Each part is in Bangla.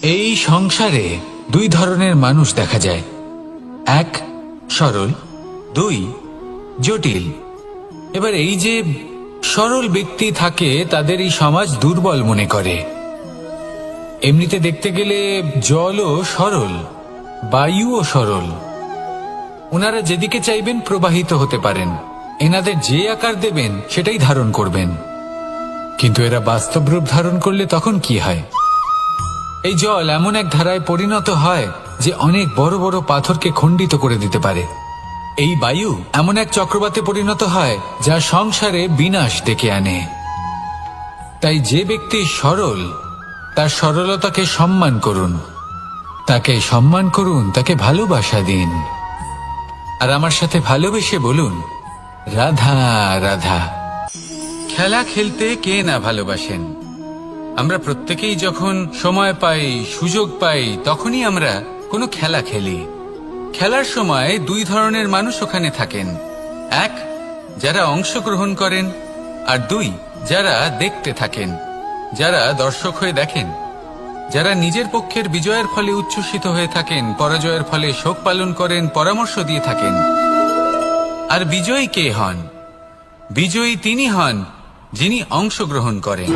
এই সংসারে দুই ধরনের মানুষ দেখা যায়, এক সরল, দুই জটিল। এবার এই যে সরল ব্যক্তি থাকে তাদের এই সমাজ দুর্বল মনে করে। এমনিতে দেখতে গেলে জলও সরল, বায়ুও সরল। ওনারা যেদিকে চাইবেন প্রবাহিত হতে পারেন, এনাদের যে আকার দেবেন সেটাই ধারণ করবেন। কিন্তু এরা বাস্তব রূপ ধারণ করলে তখন কি হয়? এই জল এমন এক ধারায় পরিণত হয় যে অনেক বড় বড় পাথরকে খণ্ডিত করে দিতে পারে। এই বায়ু এমন এক চক্রবাতে পরিণত হয় যা সংসারে বিনাশ ডেকে আনে। তাই যে ব্যক্তি সরল তার সরলতাকে সম্মান করুন, তাকে সম্মান করুন, তাকে ভালোবাসা দিন। আর আমার সাথে ভালোবেসে বলুন, রাধা রাধা। খেলা খেলতে কে না ভালোবাসেন? আমরা প্রত্যেকেই যখন সময় পাই, সুযোগ পাই, তখনই আমরা কোনো খেলা খেলি। খেলার সময় দুই ধরনের মানুষ ওখানে থাকেন, এক যারা অংশগ্রহণ করেন, আর দুই যারা দেখতে থাকেন, যারা দর্শক হয়ে দেখেন, যারা নিজের পক্ষের বিজয়ের ফলে উচ্ছ্বসিত হয়ে থাকেন, পরাজয়ের ফলে শোক পালন করেন, পরামর্শ দিয়ে থাকেন। আর বিজয়ী কে হন? বিজয়ী তিনি হন যিনি অংশগ্রহণ করেন।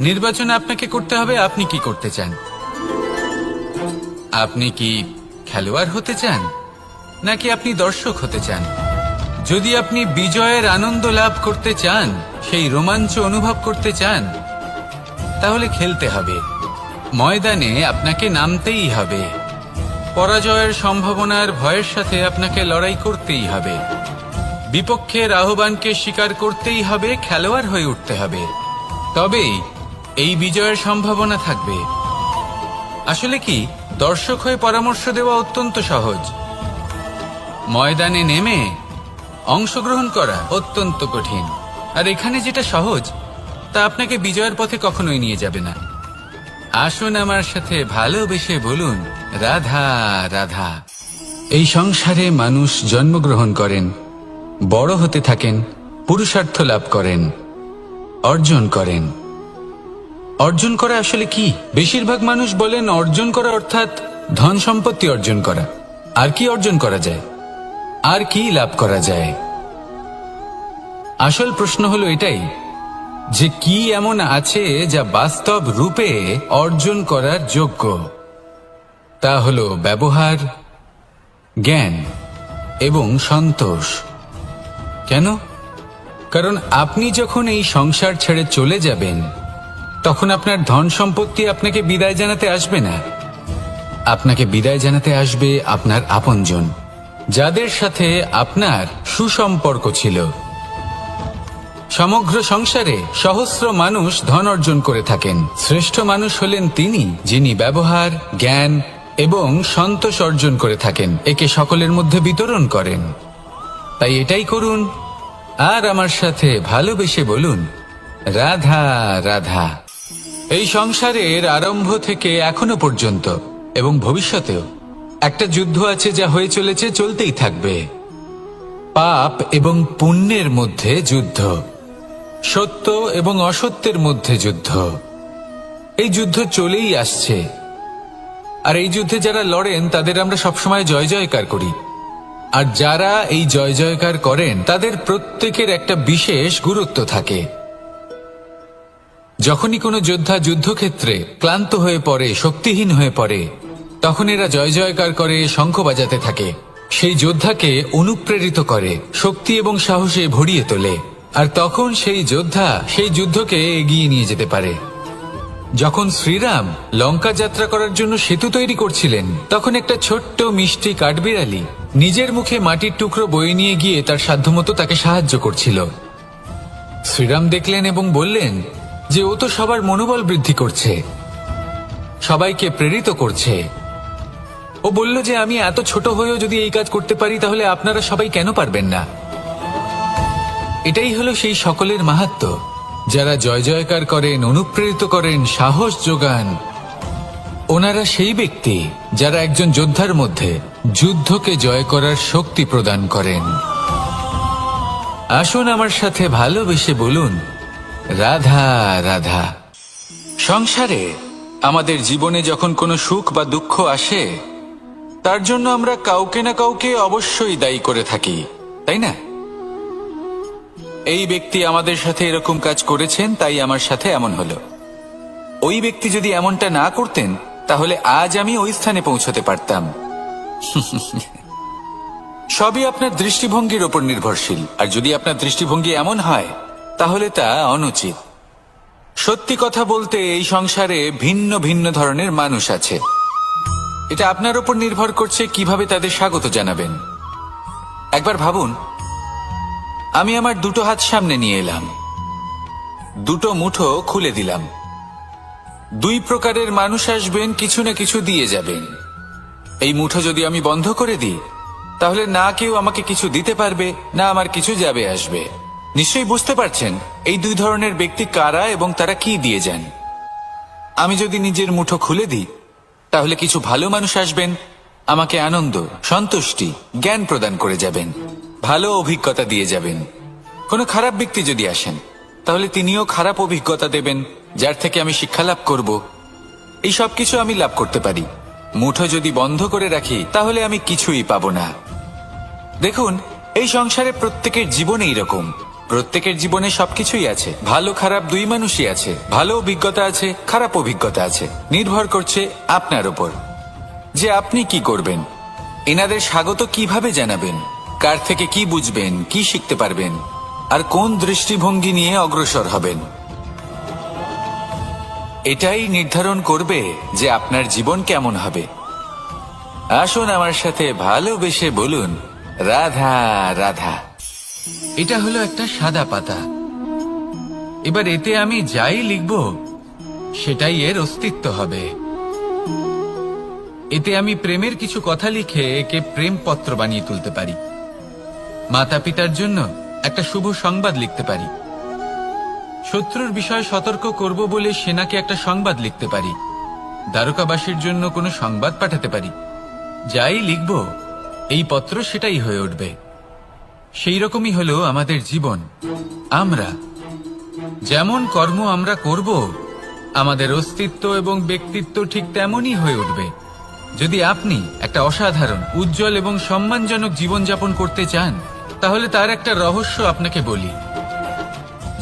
নির্বাচন আপনাকে করতে হবে, আপনি কি করতে চান? আপনি কি খেলোয়াড় হতে চান, নাকি আপনি দর্শক হতে চান? যদি আপনি বিজয়ের আনন্দ লাভ করতে চান, সেই রোমাঞ্চ অনুভব করতে চান, তাহলে খেলতে হবে। ময়দানে আপনাকে নামতেই হবে। পরাজয়ের সম্ভাবনার ভয়ের সাথে আপনাকে লড়াই করতেই হবে। বিপক্ষের আহ্বানকে স্বীকার করতেই হবে, খেলোয়াড় হয়ে উঠতে হবে। তবেই এই বিজয়ের সম্ভাবনা থাকবে। আসলে কি, দর্শক হয়ে পরামর্শ দেওয়া অত্যন্ত সহজ। ময়দানে নেমে অংশগ্রহণ করা অত্যন্ত কঠিন। আর এখানে যেটা সহজ তা আপনাকে বিজয়ের পথে কখনোই নিয়ে যাবে না। আসুন আমার সাথে ভালোবেসে বলুন, রাধা রাধা। এই সংসারে মানুষ জন্মগ্রহণ করেন, বড় হতে থাকেন, পুরুষার্থ লাভ করেন, অর্জন করেন। অর্জন করা আসলে কি? বেশিরভাগ মানুষ বলেন অর্জন করা অর্থাৎ ধন সম্পত্তি অর্জন করা। আর কি অর্জন করা যায়? আর কি লাভ করা যায়? আসল প্রশ্ন হলো এটাই যে কি এমন আছে যা বাস্তব রূপে অর্জন করার যোগ্য। তা হলো ব্যবহার, জ্ঞান এবং সন্তোষ। কেন? কারণ আপনি যখন এই সংসার ছেড়ে চলে যাবেন, তখন আপনার ধন সম্পত্তি আপনাকে বিদায় জানাতে আসবে না। আপনাকে বিদায় জানাতে আসবে আপনার আপনজন, যাদের সাথে আপনার সুসম্পর্ক ছিল। সমগ্র সংসারে সহস্র মানুষ ধন অর্জন করে থাকেন। শ্রেষ্ঠ মানুষ হলেন তিনি যিনি ব্যবহার, জ্ঞান এবং সন্তোষ অর্জন করে থাকেন, একে সকলের মধ্যে বিতরণ করেন। তাই এটাই করুন, আর আমার সাথে ভালোবেসে বলুন, রাধা রাধা। এই সংসারের আরম্ভ থেকে এখনো পর্যন্ত এবং ভবিষ্যতেও একটা যুদ্ধ আছে যা হয়ে চলেছে, চলতেই থাকবে। পাপ এবং পুণ্যের মধ্যে যুদ্ধ, সত্য এবং অসত্যের মধ্যে যুদ্ধ। এই যুদ্ধ চলেই আসছে। আর এই যুদ্ধে যারা লড়েন তাদের আমরা সবসময় জয় জয়কার করি। আর যারা এই জয় জয়কার করেন তাদের প্রত্যেকের একটা বিশেষ গুরুত্ব থাকে। যখনই কোনো যোদ্ধা যুদ্ধক্ষেত্রে ক্লান্ত হয়ে পড়ে, শক্তিহীন হয়ে পড়ে, তখন এরা জয় জয়কার করে, শঙ্খ বাজাতে থাকে। সেই যোদ্ধাকে অনুপ্রেরিত করে, শক্তি এবং সাহসে ভরিয়ে তোলে। আর তখন সেই যোদ্ধা সেই যুদ্ধকে এগিয়ে নিয়ে যেতে পারে। যখন শ্রীরাম লঙ্কা যাত্রা করার জন্য সেতু তৈরি করছিলেন, তখন একটা ছোট্ট মিষ্টি কাঠবিড়ালি নিজের মুখে মাটির টুকরো বয়ে নিয়ে গিয়ে তার সাধ্যমতো তাকে সাহায্য করছিল। শ্রীরাম দেখলেন এবং বললেন যে ও তো সবার মনোবল বৃদ্ধি করছে, সবাইকে প্রেরিত করছে। ও বলল যে আমি এত ছোট হয়েও যদি এই কাজ করতে পারি, তাহলে আপনারা সবাই কেন পারবেন না? এটাই হলো সেই সকলের মাহাত্ম্য, যারা জয় জয়কার করেন, অনুপ্রেরিত করেন, সাহস যোগান। ওনারা সেই ব্যক্তি যারা একজন যোদ্ধার মধ্যে যুদ্ধকে জয় করার শক্তি প্রদান করেন। আসুন আমার সাথে ভালোবেসে বলুন, রাধা রাধা। সংসারে আমাদের জীবনে যখন কোনো সুখ বা দুঃখ আসে, তার জন্য আমরা কাউকে না কাউকে অবশ্যই দায়ী করে থাকি, তাই না? এই ব্যক্তি আমাদের সাথে এরকম কাজ করেছেন, তাই আমার সাথে এমন হলো। ওই ব্যক্তি যদি এমনটা না করতেন, তাহলে আজ আমি ওই স্থানে পৌঁছতে পারতাম। সবই আপনার দৃষ্টিভঙ্গির ওপর নির্ভরশীল, আর যদি আপনার দৃষ্টিভঙ্গি এমন হয়, তাহলে তা অনুচিত। সত্যি কথা বলতে, এই সংসারে ভিন্ন ভিন্ন ধরনের মানুষ আছে। এটা আপনার ওপর নির্ভর করছে কিভাবে তাদের স্বাগত জানাবেন। একবার ভাবুন, আমি আমার দুটো হাত সামনে নিয়ে এলাম, দুটো মুঠো খুলে দিলাম। দুই প্রকারের মানুষ আসবেন, কিছু না কিছু দিয়ে যাবেন। এই মুঠো যদি আমি বন্ধ করে দিই, তাহলে না কেউ আমাকে কিছু দিতে পারবে, না আমার কিছু যাবে আসবে। নিশ্চয়ই বুঝতে পারছেন এই দুই ধরনের ব্যক্তি কারা এবং তারা কি দিয়ে যান। আমি যদি নিজের মুঠো খুলে দিই, তাহলে কিছু ভালো মানুষ আসবেন, আমাকে আনন্দ, সন্তুষ্টি, জ্ঞান প্রদান করে যাবেন, ভালো অভিজ্ঞতা দিয়ে যাবেন। কোনো খারাপ ব্যক্তি যদি আসেন, তাহলে তিনিও খারাপ অভিজ্ঞতা দেবেন, যার থেকে আমি শিক্ষা লাভ করব। এই সব কিছু আমি লাভ করতে পারি। মুঠো যদি বন্ধ করে রাখি, তাহলে আমি কিছুই পাবো না। দেখুন, এই সংসারে প্রত্যেকের জীবনে এইরকম। প্রত্যেকের জীবনে সবকিছুই আছে, ভালো খারাপ দুই মানুষই আছে। ভালো অভিজ্ঞতা আছে, খারাপ অভিজ্ঞতা আছে। নির্ভর করছে আপনার উপর যে আপনি কি করবেন, এনাদের স্বাগত কিভাবে জানাবেন, কার থেকে কি বুঝবেন, কি শিখতে পারবেন, আর কোন দৃষ্টিভঙ্গি নিয়ে অগ্রসর হবেন। এটাই নির্ধারণ করবে যে আপনার জীবন কেমন হবে। আসুন আমার সাথে ভালোবেসে বলুন, রাধা রাধা। এটা হলো একটা সাদা পাতা। এবার এতে আমি যাই লিখব, সেটাই এর অস্তিত্ব হবে। এতে আমি প্রেমের কিছু কথা লিখে একে প্রেমপত্র বানিয়ে তুলতে পারি। মাতা পিতার জন্য একটা শুভ সংবাদ লিখতে পারি। শত্রুর বিষয়ে সতর্ক করব বলে সেনাকে একটা সংবাদ লিখতে পারি। দ্বারকাবাসীর জন্য কোনো সংবাদ পাঠাতে পারি। যাই লিখব, এই পত্র সেটাই হয়ে উঠবে। সেই রকমই হলো আমাদের জীবন। আমরা যেমন কর্ম আমরা করব, আমাদের অস্তিত্ব এবং ব্যক্তিত্ব ঠিক তেমনই হয়ে উঠবে। যদি আপনি একটা অসাধারণ, উজ্জ্বল এবং সম্মানজনক জীবনযাপন করতে চান, তাহলে তার একটা রহস্য আপনাকে বলি।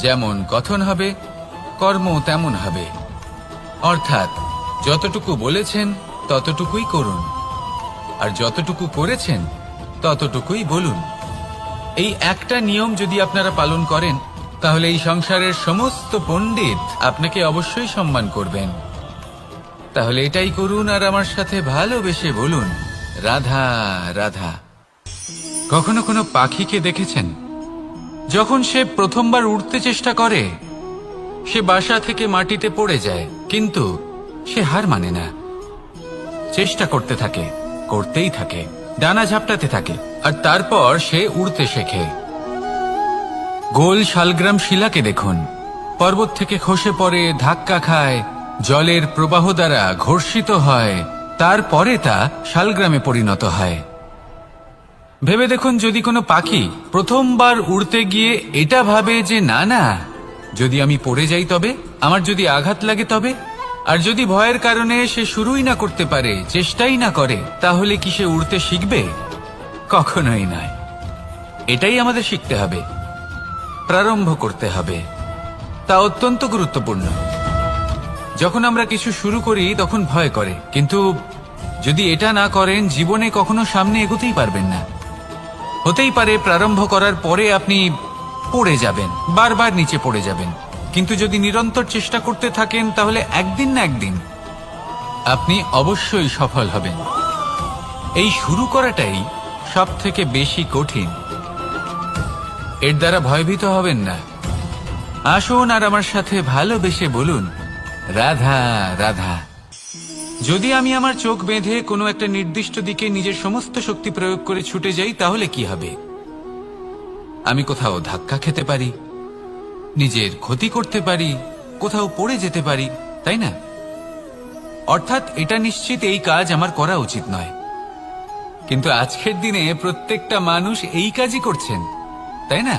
যেমন কথন হবে, কর্ম তেমন হবে। অর্থাৎ যতটুকু বলেছেন ততটুকুই করুন, আর যতটুকু করেছেন ততটুকুই বলুন। এই একটা নিয়ম যদি আপনারা পালন করেন, তাহলে এই সংসারের সমস্ত পণ্ডিত আপনাকে অবশ্যই সম্মান করবেন। তাহলে এটাই করুন আর আমার সাথে ভালোবেসে বলুন, রাধা রাধা। কখনো কোনো পাখিকে দেখেছেন? যখন সে প্রথমবার উড়তে চেষ্টা করে, সে বাসা থেকে মাটিতে পড়ে যায়, কিন্তু সে হার মানে না। চেষ্টা করতে থাকে, করতেই থাকে, ডানা ঝাপটাতে থাকে, আর তারপর সে উড়তে শেখে। গোল শালগ্রাম শিলাকে দেখুন, পর্বত থেকে খসে পড়ে, ধাক্কা খায়, জলের প্রবাহ দ্বারা ঘর্ষিত হয়, তারপরে তা শালগ্রামে পরিণত হয়। ভেবে দেখুন, যদি কোনো পাখি প্রথমবার উড়তে গিয়ে এটা ভাবে যে না না, যদি আমি পড়ে যাই তবে, আমার যদি আঘাত লাগে তবে, আর যদি ভয়ের কারণে সে শুরুই না করতে পারে, চেষ্টাই না করে, তাহলে কি সে উড়তে শিখবে? কখনোই নয়। এটাই আমাদের শিখতে হবে, প্রারম্ভ করতে হবে। তা অত্যন্ত গুরুত্বপূর্ণ। যখন আমরা কিছু শুরু করি তখন ভয় করে, কিন্তু যদি এটা না করেন, জীবনে কখনো সামনে এগোতেই পারবেন না। হতেই পারে প্রারম্ভ করার পরে আপনি পড়ে যাবেন, বারবার নিচে পড়ে যাবেন, কিন্তু যদি নিরন্তর চেষ্টা করতে থাকেন, তাহলে একদিন না একদিন আপনি অবশ্যই সফল হবেন। এই শুরু করাটাই সব থেকে বেশি কঠিন। এর দ্বারা ভয়ভীত হবেন না। আসুন আর আমার সাথে ভালোবেসে বলুন, রাধা রাধা। যদি আমি আমার চোখ বেঁধে কোনো একটা নির্দিষ্ট দিকে নিজের সমস্ত শক্তি প্রয়োগ করে ছুটে যাই, তাহলে কি হবে? আমি কোথাও ধাক্কা খেতে পারি, নিজের ক্ষতি করতে পারি, কোথাও পড়ে যেতে পারি, তাই না? অর্থাৎ এটা নিশ্চিত এই কাজ আমার করা উচিত নয়। কিন্তু আজকের দিনে প্রত্যেকটা মানুষ এই কাজই করছেন, তাই না?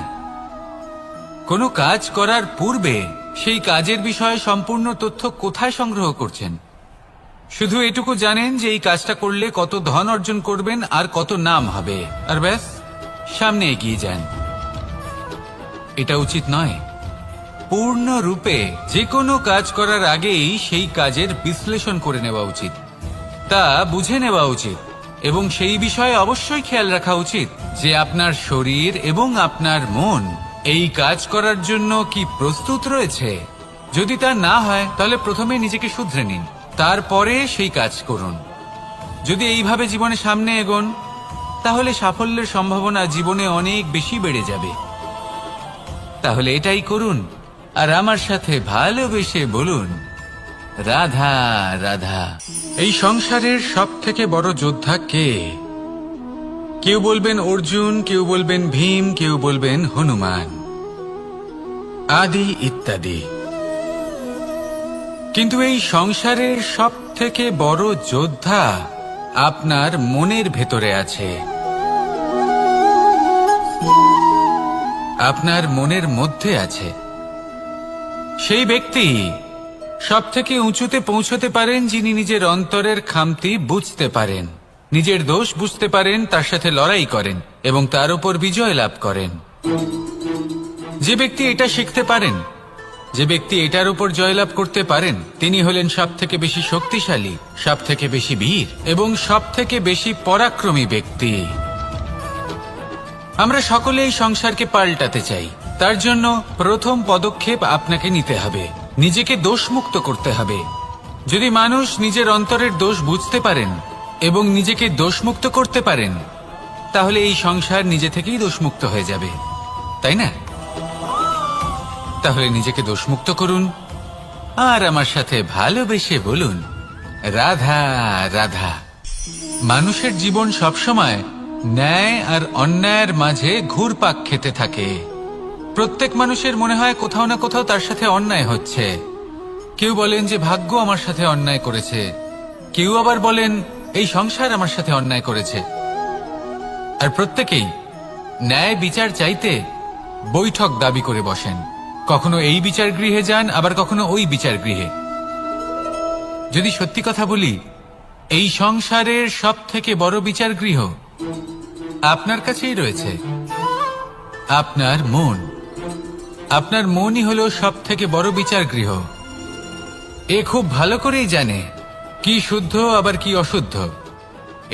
কোনো কাজ করার পূর্বে সেই কাজের বিষয়ে সম্পূর্ণ তথ্য কোথায় সংগ্রহ করছেন? শুধু এটুকু জানেন যে এই কাজটা করলে কত ধন অর্জন করবেন আর কত নাম হবে, আর ব্যাস সামনে এগিয়ে যান। এটা উচিত নয়। পূর্ণরূপে যে কোনো কাজ করার আগেই সেই কাজের বিশ্লেষণ করে নেওয়া উচিত, তা বুঝে নেওয়া উচিত এবং সেই বিষয়ে অবশ্যই খেয়াল রাখা উচিত যে আপনার শরীর এবং আপনার মন এই কাজ করার জন্য কি প্রস্তুত রয়েছে। যদি তা না হয় তাহলে প্রথমে নিজেকে শুধরে নিন, তারপরে সেই কাজ করুন। যদি এইভাবে জীবনে সামনে এগোন তাহলে সাফল্যের সম্ভাবনা জীবনে অনেক বেশি বেড়ে যাবে। তাহলে এটাই করুন আর আমার সাথে ভালোবেসে বলুন, রাধা রাধা। এই সংসারের সব থেকে বড় যোদ্ধা কে? কেউ বলবেন অর্জুন, কেউ বলবেন ভীম, কেউ বলবেন হনুমান আদি ইত্যাদি। কিন্তু এই সংসারের সব থেকে বড় যোদ্ধা আপনার মনের ভেতরে আছে, আপনার মনের মধ্যে আছে। সেই ব্যক্তি সব থেকে উঁচুতে পৌঁছতে পারেন যিনি নিজের অন্তরের খামতি বুঝতে পারেন, নিজের দোষ বুঝতে পারেন, তার সাথে লড়াই করেন এবং তার উপর বিজয় লাভ করেন। যে ব্যক্তি এটা শিখতে পারেন, যে ব্যক্তি এটার উপর জয়লাভ করতে পারেন, তিনি হলেন সব থেকে বেশি শক্তিশালী, সব থেকে বেশি বীর এবং সব থেকে বেশি পরাক্রমী ব্যক্তি। আমরা সকলে এই সংসারকে পাল্টাতে চাই। তার জন্য প্রথম পদক্ষেপ আপনাকে নিতে হবে, নিজেকে দোষমুক্ত করতে হবে। যদি মানুষ নিজের অন্তরের দোষ বুঝতে পারেন এবং নিজেকে দোষমুক্ত করতে পারেন তাহলে এই সংসার নিজে থেকেই দোষমুক্ত হয়ে যাবে, তাই না? তাহলে নিজেকে দোষমুক্ত করুন আর আমার সাথে ভালোবেসে বলুন, রাধা রাধা। মানুষের জীবন সবসময় ন্যায় আর অন্যায়ের মাঝে ঘুরপাক খেতে থাকে। প্রত্যেক মানুষের মনে হয় কোথাও না কোথাও তার সাথে অন্যায় হচ্ছে। কেউ বলেন যে ভাগ্য আমার সাথে অন্যায় করেছে, কেউ আবার বলেন এই সংসার আমার সাথে অন্যায় করেছে। আর প্রত্যেকেই ন্যায় বিচার চাইতে বৈঠক দাবি করে বসেন। কখনো এই বিচার গৃহে যান, আবার কখনো ওই বিচার গৃহে। যদি সত্যি কথা বলি, এই সংসারের সব থেকে বড় বিচার গৃহ আপনার কাছেই রয়েছে, আপনার মন। আপনার মনই হলো সব থেকে বড় বিচার গৃহ। এ খুব ভালো করেই জানে কি শুদ্ধ আবার কি অশুদ্ধ,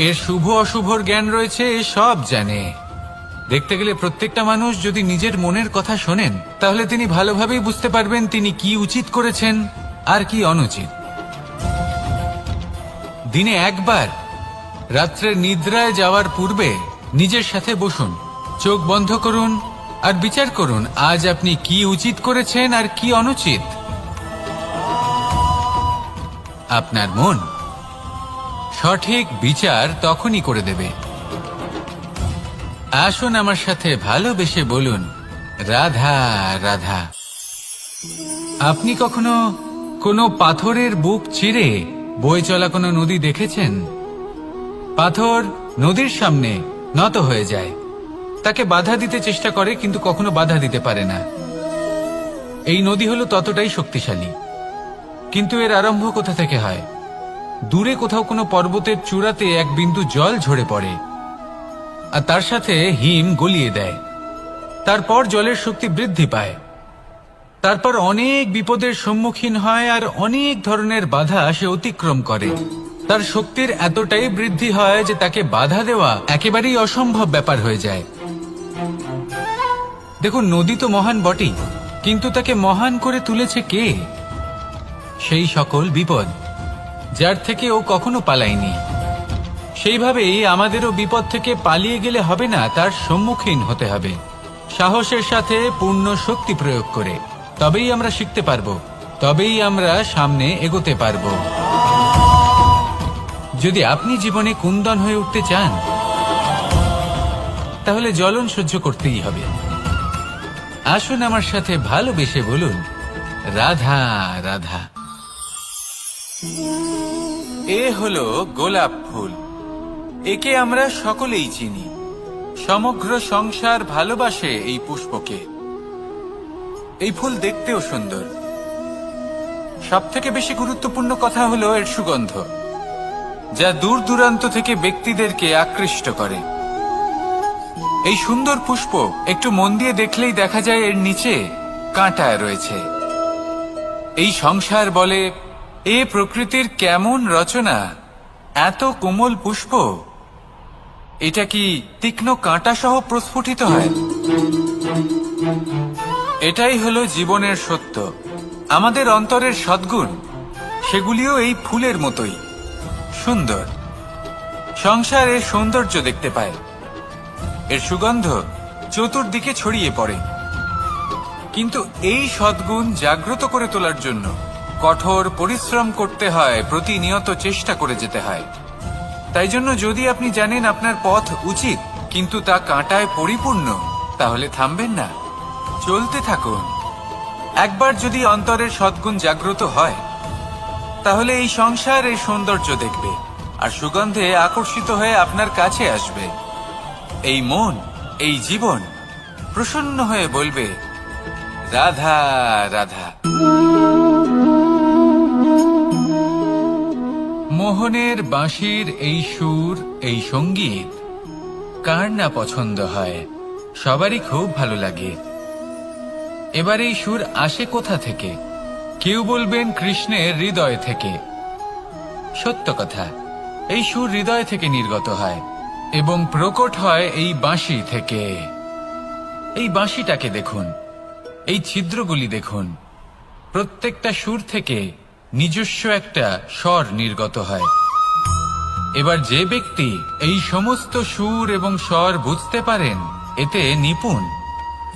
এর শুভ অশুভর জ্ঞান রয়েছে, এ সব জানে। দেখতে গেলে প্রত্যেকটা মানুষ যদি নিজের মনের কথা শোনেন তাহলে তিনি ভালোভাবেই বুঝতে পারবেন তিনি কি উচিত করেছেন আর কি অনুচিত। দিনে একবার রাত্রের নিদ্রায় যাওয়ার পূর্বে নিজের সাথে বসুন, চোখ বন্ধ করুন আর বিচার করুন আজ আপনি কি উচিত করেছেন আর কি অনুচিত। আপনার মন সঠিক বিচার তখনই করে দেবে। আসুন আমার সাথে ভালোবেসে বলুন, রাধা রাধা। আপনি কখনো কোনো পাথরের বুক চিরে বয়ে চলা কোনো নদী দেখেছেন? পাথর নদীর সামনে নত হয়ে যায়, তাকে বাধা দিতে চেষ্টা করে কিন্তু কখনো বাধা দিতে পারে না। এই নদী হলো ততটাই শক্তিশালী, কিন্তু এর আরম্ভ কোথা থেকে হয়? দূরে কোথাও কোনো পর্বতের চূড়াতে এক বিন্দু জল ঝরে পড়ে আর তার সাথে হিম গলিয়ে দেয়। তারপর জলের শক্তি বৃদ্ধি পায়, তারপর অনেক বিপদের সম্মুখীন হয় আর অনেক ধরনের বাধা সে অতিক্রম করে। তার শক্তির এতটাই বৃদ্ধি হয় যে তাকে বাধা দেওয়া একেবারেই অসম্ভব ব্যাপার হয়ে যায়। দেখুন, নদী তো মহান বটেই, কিন্তু তাকে মহান করে তুলেছে কে? সেই সকল বিপদ যার থেকে ও কখনো পালায়নি। সেইভাবেই আমাদেরও বিপদ থেকে পালিয়ে গেলে হবে না, তার সম্মুখীন হতে হবে সাহসের সাথে, পূর্ণ শক্তি প্রয়োগ করে। তবেই আমরা শিখতে পারবো, তবেই আমরা সামনে এগোতে পারবো। যদি আপনি জীবনে কুন্দন হয়ে উঠতে চান তাহলে জ্বলন সহ্য করতেই হবে। আসুন আমার সাথে ভালোবেসে বলুন, রাধা রাধা। এ হলো গোলাপ ফুল, একে আমরা সকলেই চিনি। সমগ্র সংসার ভালোবাসে এই পুষ্পকে। এই ফুল দেখতেও সুন্দর। সব থেকে বেশি গুরুত্বপূর্ণ কথা হলো এর সুগন্ধ। যা দূর দূরান্ত থেকে ব্যক্তিদেরকে আকৃষ্ট করে। এই সুন্দর পুষ্প একটু মন দিয়ে দেখলেই দেখা যায় এর নিচে কাঁটা রয়েছে। এই সংসার বলে, এ প্রকৃতির কেমন রচনা, এত কোমল পুষ্প, এটা কি তীক্ষ্ণ কাঁটা সহ প্রস্ফুটিত হয়? এটাই হলো জীবনের সত্য। আমাদের অন্তরের সদ্গুণ, সেগুলিও এই ফুলের মতোই সুন্দর। সংসার এর সৌন্দর্য দেখতে পায়, এর সুগন্ধ চতুর্দিকে ছড়িয়ে পড়ে। কিন্তু এই সদ্গুণ জাগ্রত করে তোলার জন্য কঠোর পরিশ্রম করতে হয়, প্রতিনিয়ত চেষ্টা করে যেতে হয়। তাই জন্য যদি আপনি জানেন আপনার পথ উচিত কিন্তু তা কাঁটায় পরিপূর্ণ, তাহলে থামবেন না, চলতে থাকুন। একবার যদি অন্তরের সদ্গুণ জাগ্রত হয়, তাহলে এই সংসার এর সৌন্দর্য দেখবে আর সুগন্ধে আকর্ষিত হয়ে আপনার কাছে আসবে। এই মন, এই জীবন প্রসন্ন হয়ে বলবে, রাধা রাধা। মোহনের বাঁশির এই সুর, এই সঙ্গীত কার না পছন্দ হয়, সবারই খুব ভালো লাগে। এবার এই সুর আসে কোথা থেকে? কেউ বলবেন কৃষ্ণের হৃদয় থেকে। সত্য কথা, এই সুর হৃদয় থেকে নির্গত হয় এবং প্রকট হয় এই বাঁশি থেকে। এই বাঁশিটাকে দেখুন, এই ছিদ্রগুলি দেখুন, প্রত্যেকটা সুর থেকে নিজস্ব একটা স্বর নির্গত হয়। এবার যে ব্যক্তি এই সমস্ত সুর এবং স্বর বুঝতে পারেন, এতে নিপুণ,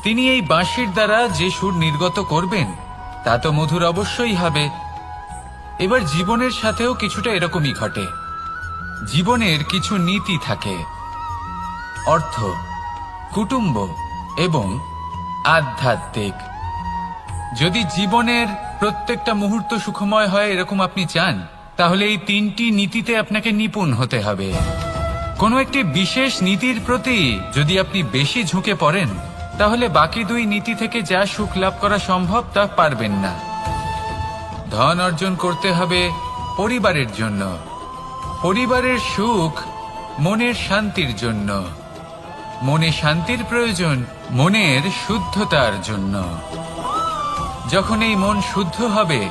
তিনি এই বাঁশির দ্বারা যে সুর নির্গত করবেন তা তো মধুর অবশ্যই হবে। এবার জীবনের সাথেও কিছুটা এরকমই ঘটে। জীবনের কিছু নীতি থাকে, অর্থ, কুটুম্ব এবং আধ্যাত্মিক। যদি জীবনের প্রত্যেকটা মুহূর্ত সুখময় হয় এরকম আপনি চান, তাহলে এই তিনটি নীতিতে আপনাকে নিপুণ হতে হবে। কোনো একটি বিশেষ নীতির প্রতি যদি আপনি বেশি ঝুঁকে পড়েন, তাহলে বাকি দুই নীতি থেকে যা সুখ লাভ করা সম্ভব তা পারবেন না। ধন অর্জন করতে হবে পরিবারের জন্য, পরিবারের সুখ মনের শান্তির জন্য, মনে শান্তির প্রয়োজন মনের শুদ্ধতার জন্য। যখন এই মন শুদ্ধ হবে,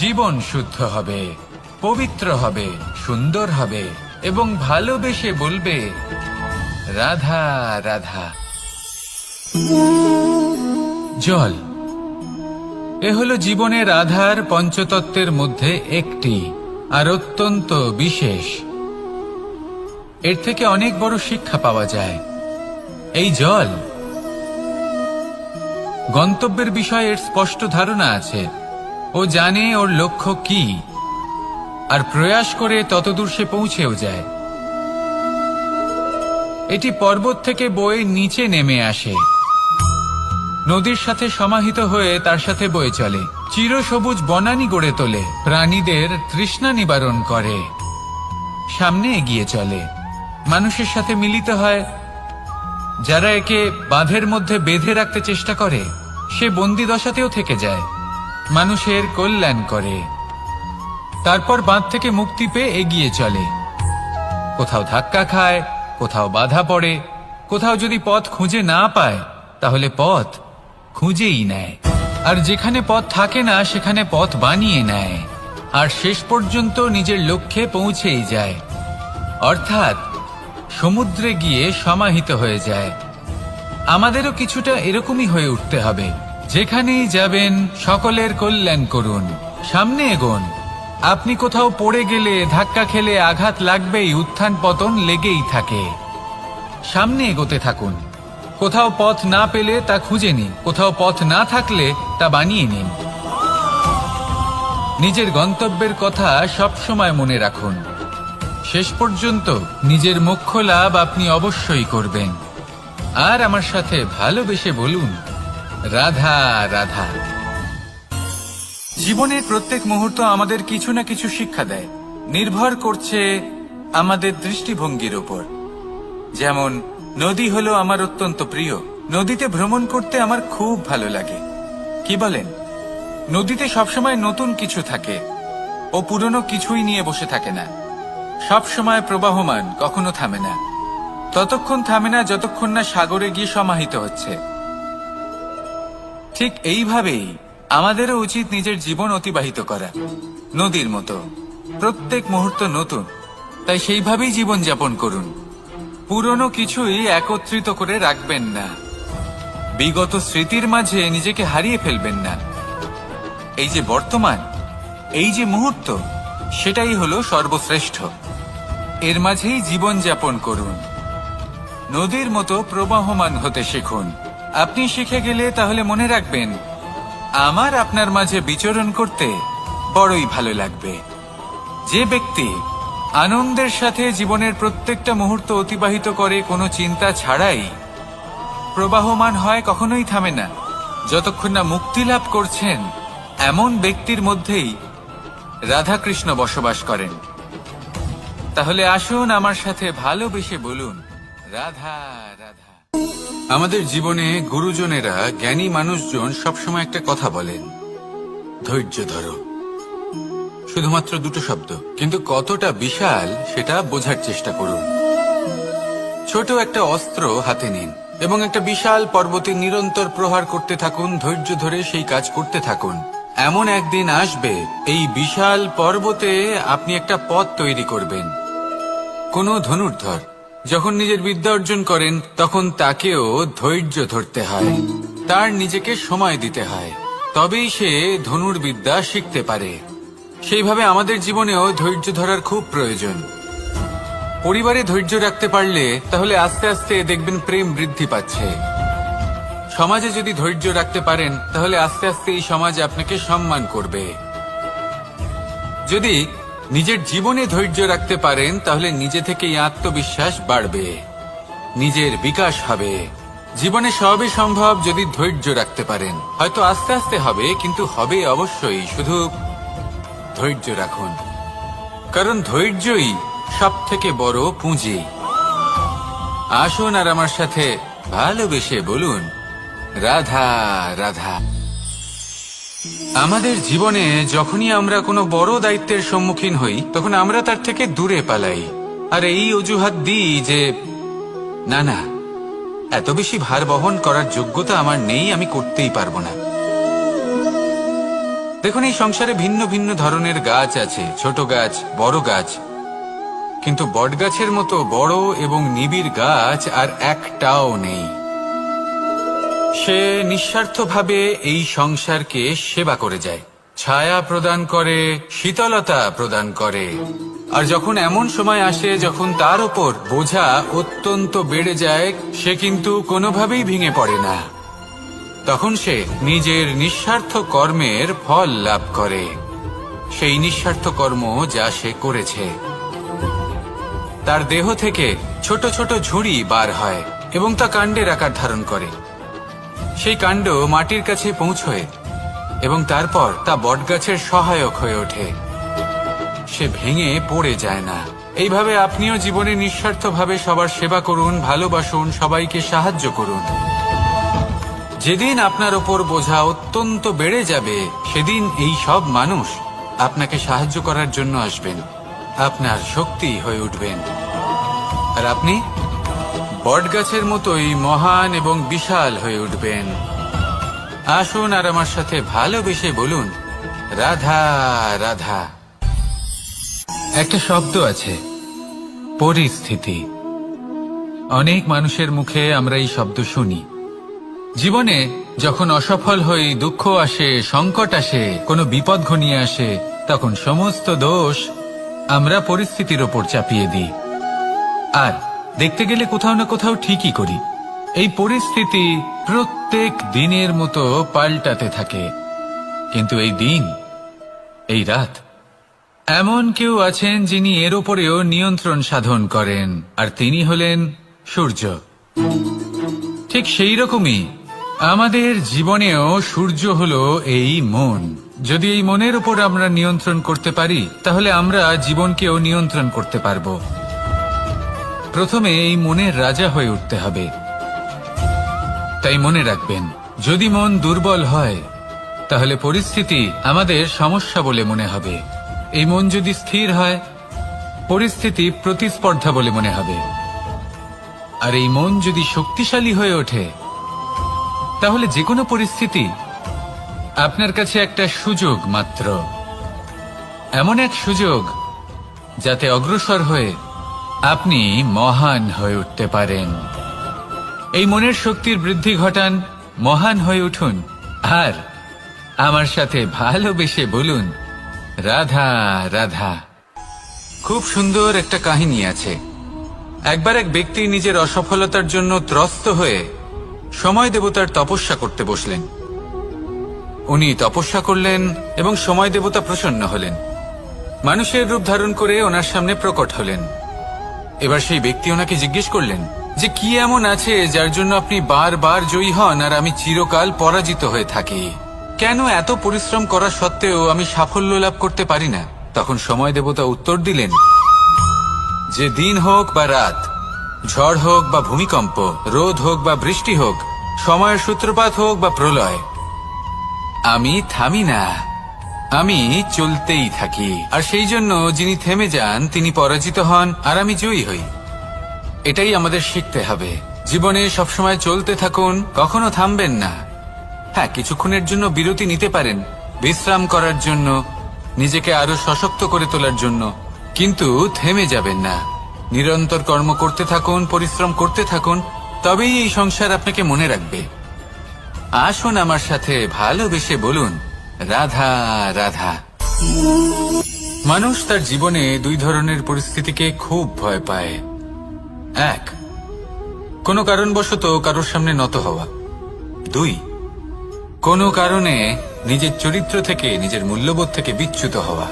জীবন শুদ্ধ হবে, পবিত্র হবে, সুন্দর হবে এবং ভালোবেসে বলবে, রাধা রাধা। জল, এ হলো জীবনের আধার, পঞ্চতত্ত্বের মধ্যে একটি, আর অত্যন্ত বিশেষ। এর থেকে অনেক বড় শিক্ষা পাওয়া যায়। এই জল, গন্তব্যের বিষয়ে এর স্পষ্ট ধারণা আছে। ও জানে ওর লক্ষ্য কি, আর প্রয়াস করে ততদূর সে পৌঁছেও যায়। এটি পর্বত থেকে বয়ে নিচে নেমে আসে, নদীর সাথে সমাহিত হয়ে তার সাথে বয়ে চলে, চিরসবুজ বনানী গড়ে তোলে, প্রাণীদের তৃষ্ণা নিবারণ করে, সামনে এগিয়ে চলে, মানুষের সাথে মিলিত হয়। যারা একে বাঁধের মধ্যে বেঁধে রাখতে চেষ্টা করে, সে বন্দি দশাতেও থেকে যায়, মানুষের কল্যাণ করে। তারপর বাঁধ থেকে মুক্তি পেয়ে এগিয়ে চলে, কোথাও ধাক্কা খায়, কোথাও বাধা পড়ে, কোথাও যদি পথ খুঁজে না পায় তাহলে পথ খুঁজেই নেয়, আর যেখানে পথ থাকে না সেখানে পথ বানিয়ে নেয়, আর শেষ পর্যন্ত নিজের লক্ষ্যে পৌঁছেই যায়, অর্থাৎ সমুদ্রে গিয়ে সমাহিত হয়ে যায়। আমাদেরও কিছুটা এরকমই হয়ে উঠতে হবে। যেখানেই যাবেন সকলের কল্যাণ করুন, সামনে এগোন। আপনি কোথাও পড়ে গেলে, ধাক্কা খেলে আঘাত লাগবেই, উত্থান পতন লেগেই থাকে। সামনে এগোতে থাকুন। কোথাও পথ না পেলে তা খুঁজে নিন, কোথাও পথ না থাকলে তা বানিয়ে নিন। নিজের গন্তব্যের কথা সব সময় মনে রাখুন। শেষ পর্যন্ত নিজের মোক্ষ লাভ আপনি অবশ্যই করবেন। আর আমার সাথে ভালোবেসে বলুন, রাধা রাধা। জীবনের প্রত্যেক মুহূর্ত আমাদের কিছু না কিছু শিক্ষা দেয়, নির্ভর করছে আমাদের দৃষ্টিভঙ্গির উপর। যেমন নদী হলো আমার অত্যন্ত প্রিয়, নদীতে ভ্রমণ করতে আমার খুব ভালো লাগে। কি বলেন? নদীতে সবসময় নতুন কিছু থাকে, ও পুরনো কিছুই নিয়ে বসে থাকে না। সব সময় প্রবাহমান, কখনো থামে না। ততক্ষণ থামে না যতক্ষণ না সাগরে গিয়ে সমাহিত হচ্ছে। ঠিক এইভাবেই আমাদেরও উচিত নিজের জীবন অতিবাহিত করা, নদীর মতো। প্রত্যেক মুহূর্ত নতুন, তাই সেইভাবেই জীবন যাপন করুন। পুরনো কিছুই একত্রিত করে রাখবেন না, বিগত স্মৃতির মাঝে নিজেকে হারিয়ে ফেলবেন না। এই যে বর্তমান, এই যে মুহূর্ত, সেটাই হলো সর্বশ্রেষ্ঠ। এর মাঝেই জীবন যাপন করুন, নদীর মতো প্রবাহমান হতে শিখুন। আপনি শিখে গেলে তাহলে মনে রাখবেন, আমার আপনার মাঝে বিচরণ করতে বড়ই ভালো লাগবে। যে ব্যক্তি আনন্দের সাথে জীবনের প্রত্যেকটা মুহূর্ত অতিবাহিত করে কোনো চিন্তা ছাড়াই, প্রবাহমান হয়, কখনোই থামে না, যতক্ষণ না মুক্তি লাভ করছেন, এমন ব্যক্তির মধ্যেই রাধাকৃষ্ণ বসবাস করেন। তাহলে আসুন আমার সাথে ভালোবেসে বলুন, রাধা রাধা। আমাদের জীবনে গুরুজনেরা, জ্ঞানী মানুষজন সবসময় একটা কথা বলেন, ধৈর্য ধরো। শুধুমাত্র দুটো শব্দ, কিন্তু কতটা বিশাল সেটা বোঝার চেষ্টা করুন। ছোট একটা অস্ত্র হাতে নিন এবং একটা বিশাল পর্বতে নিরন্তর প্রহার করতে থাকুন। ধৈর্য ধরে সেই কাজ করতে থাকুন। এমন একদিন আসবে, এই বিশাল পর্বতে আপনি একটা পথ তৈরি করবেন। কোনো ধনুর্ধর যখন নিজের বিদ্যা অর্জন করেন, তখন তাকেও ধৈর্য ধরতে হয়, তার নিজেকে সময় দিতে হয়, তবেই সে ধনুর্বিদ্যা শিখতে পারে। সেইভাবে আমাদের জীবনেও ধৈর্য ধরার খুব প্রয়োজন। পরিবারে ধৈর্য রাখতে পারলে তাহলে আস্তে আস্তে দেখবেন প্রেম বৃদ্ধি পাচ্ছে। সমাজে যদি ধৈর্য রাখতে পারেন, তাহলে আস্তে আস্তে এই সমাজ আপনাকে সম্মান করবে। যদি নিজের জীবনে ধৈর্য রাখতে পারেন, তাহলে নিজে থেকেই আত্মবিশ্বাস বাড়বে, নিজের বিকাশ হবে। জীবনে সবই সম্ভব যদি ধৈর্য রাখতে পারেন। হয়তো আস্তে আস্তে হবে, কিন্তু হবে অবশ্যই। শুধু ধৈর্য রাখুন, কারণ ধৈর্যই সব থেকে বড় পুঁজি। আসুন আর আমার সাথে ভালোবেসে বলুন, রাধা রাধা। আমাদের জীবনে যখনই আমরা কোনো বড় দায়িত্বের সম্মুখীন হই, তখন আমরা তার থেকে দূরে পালাই, আর এই অজুহাত দিই যে না না, এত বেশি ভার বহন করার যোগ্যতা আমার নেই, আমি করতেই পারবো না। দেখুন, এই সংসারে ভিন্ন ভিন্ন ধরনের গাছ আছে, ছোট গাছ, বড় গাছ, কিন্তু বটগাছের মতো বড় এবং নিবিড় গাছ আর একটাও নেই। সে নিঃস্বার্থভাবে এই সংসারকে সেবা করে যায়, ছায়া প্রদান করে, শীতলতা প্রদান করে। আর যখন এমন সময় আসে যখন তার উপর বোঝা অত্যন্ত বেড়ে যায়, সে কিন্তু কোনোভাবেই ভেঙে পড়ে না। তখন সে নিজের নিঃস্বার্থ কর্মের ফল লাভ করে, সেই নিঃস্বার্থ কর্ম যা সে করেছে। তার দেহ থেকে ছোট ছোট ঝুড়ি বার হয় এবং তা কাণ্ডের আকার ধারণ করে। সেই কাণ্ড মাটির কাছে পৌঁছয় এবং তারপর তা বটগাছের সহায়ক হয়ে ওঠে। সে ভেঙে পড়ে যায় না। এইভাবে আপনিও জীবনে নিঃস্বার্থভাবে সবার সেবা করুন, ভালোবাসুন, সবাইকে সাহায্য করুন। যেদিন আপনার ওপর বোঝা অত্যন্ত বেড়ে যাবে, সেদিন এই সব মানুষ আপনাকে সাহায্য করার জন্য আসবেন, আপনার শক্তি হয়ে উঠবেন, আর আপনি বটগাছের মতোই মহান এবং বিশাল হয়ে উঠবেন। আসুন আর আমার সাথে ভালোবেসে বলুন, রাধা রাধা। একটা শব্দ আছে, পরিস্থিতি। অনেক মানুষের মুখে আমরা এই শব্দ শুনি। জীবনে যখন অসফল হই, দুঃখ আসে, সংকট আসে, কোনো বিপদ ঘনিয়ে আসে, তখন সমস্ত দোষ আমরা পরিস্থিতির ওপর চাপিয়ে দিই। আর দেখতে গেলে কোথাও না কোথাও ঠিকই করি। এই পরিস্থিতি প্রত্যেক দিনের মতো পাল্টাতে থাকে, কিন্তু এই দিন, এই রাত, এমন কেউ আছেন যিনি এর ওপরেও নিয়ন্ত্রণ সাধন করেন, আর তিনি হলেন সূর্য। ঠিক সেই রকমই আমাদের জীবনেও সূর্য হলো এই মন। যদি এই মনের উপর আমরা নিয়ন্ত্রণ করতে পারি, তাহলে আমরা জীবনকেও নিয়ন্ত্রণ করতে পারব। প্রথমে এই মনের রাজা হয়ে উঠতে হবে। তাই মনে রাখবেন, যদি মন দুর্বল হয়, তাহলে পরিস্থিতি আমাদের সমস্যা বলে মনে হবে। এই মন যদি স্থির হয়, পরিস্থিতি প্রতিস্পর্ধা বলে মনে হবে। আর এই মন যদি শক্তিশালী হয়ে ওঠে, তাহলে যে কোনো পরিস্থিতি আপনার কাছে একটা সুযোগ মাত্র, এমন এক সুযোগ যাতে অগ্রসর হয়ে আপনি মহান হয়ে উঠতে পারেন। এই মনের শক্তির বৃদ্ধি ঘটান, মহান হয়ে উঠুন, আর আমার সাথে ভালোবেসে বলুন, রাধা রাধা। খুব সুন্দর একটা কাহিনী আছে। একবার এক ব্যক্তি নিজের অসফলতার জন্য ত্রস্ত হয়ে সময় দেবতার তপস্যা করতে বসলেন। উনি তপস্যা করলেন এবং সময় দেবতা প্রসন্ন হলেন, মানুষের রূপ ধারণ করে ওনার সামনে প্রকট হলেন। এবার সেই ব্যক্তি ওনাকে জিজ্ঞেস করলেন যে কি এমন আছে যার জন্য আপনি বারবার জয়ী হন আর আমি চিরকাল পরাজিত হয়ে থাকি? কেন এত পরিশ্রম করা সত্ত্বেও আমি সাফল্য লাভ করতে পারি না? তখন সময় দেবতা উত্তর দিলেন যে দিন হোক বা রাত, ঝড় হোক বা ভূমিকম্প, রোদ হোক বা বৃষ্টি হোক, সময়ের সূত্রপাত হোক বা প্রলয়, আমি থামি না, আমি চলতেই থাকি। আর সেই জন্য যিনি থেমে যান তিনি পরাজিত হন আর আমি জয়ী হই। এটাই আমাদের শিখতে হবে। জীবনে সবসময় চলতে থাকুন, কখনো থামবেন না। হ্যাঁ, কিছুক্ষণের জন্য বিরতি নিতে পারেন, বিশ্রাম করার জন্য, নিজেকে আরো সশক্ত করে তোলার জন্য, কিন্তু থেমে যাবেন না। নিরন্তর কর্ম করতে থাকুন, পরিশ্রম করতে থাকুন, তবেই এই সংসার আপনাকে মনে রাখবে। আসুন আমার সাথে ভালোবেসে বলুন, রাধা রাধা। মানুষ তার জীবনে দুই ধরনের পরিস্থিতিকে খুব ভয় পায়। এক, কোনো কারণবশত কারোর সামনে নত হওয়া। দুই, কোনো কারণে নিজের চরিত্র থেকে, নিজের মূল্যবোধ থেকে বিচ্যুত হওয়া।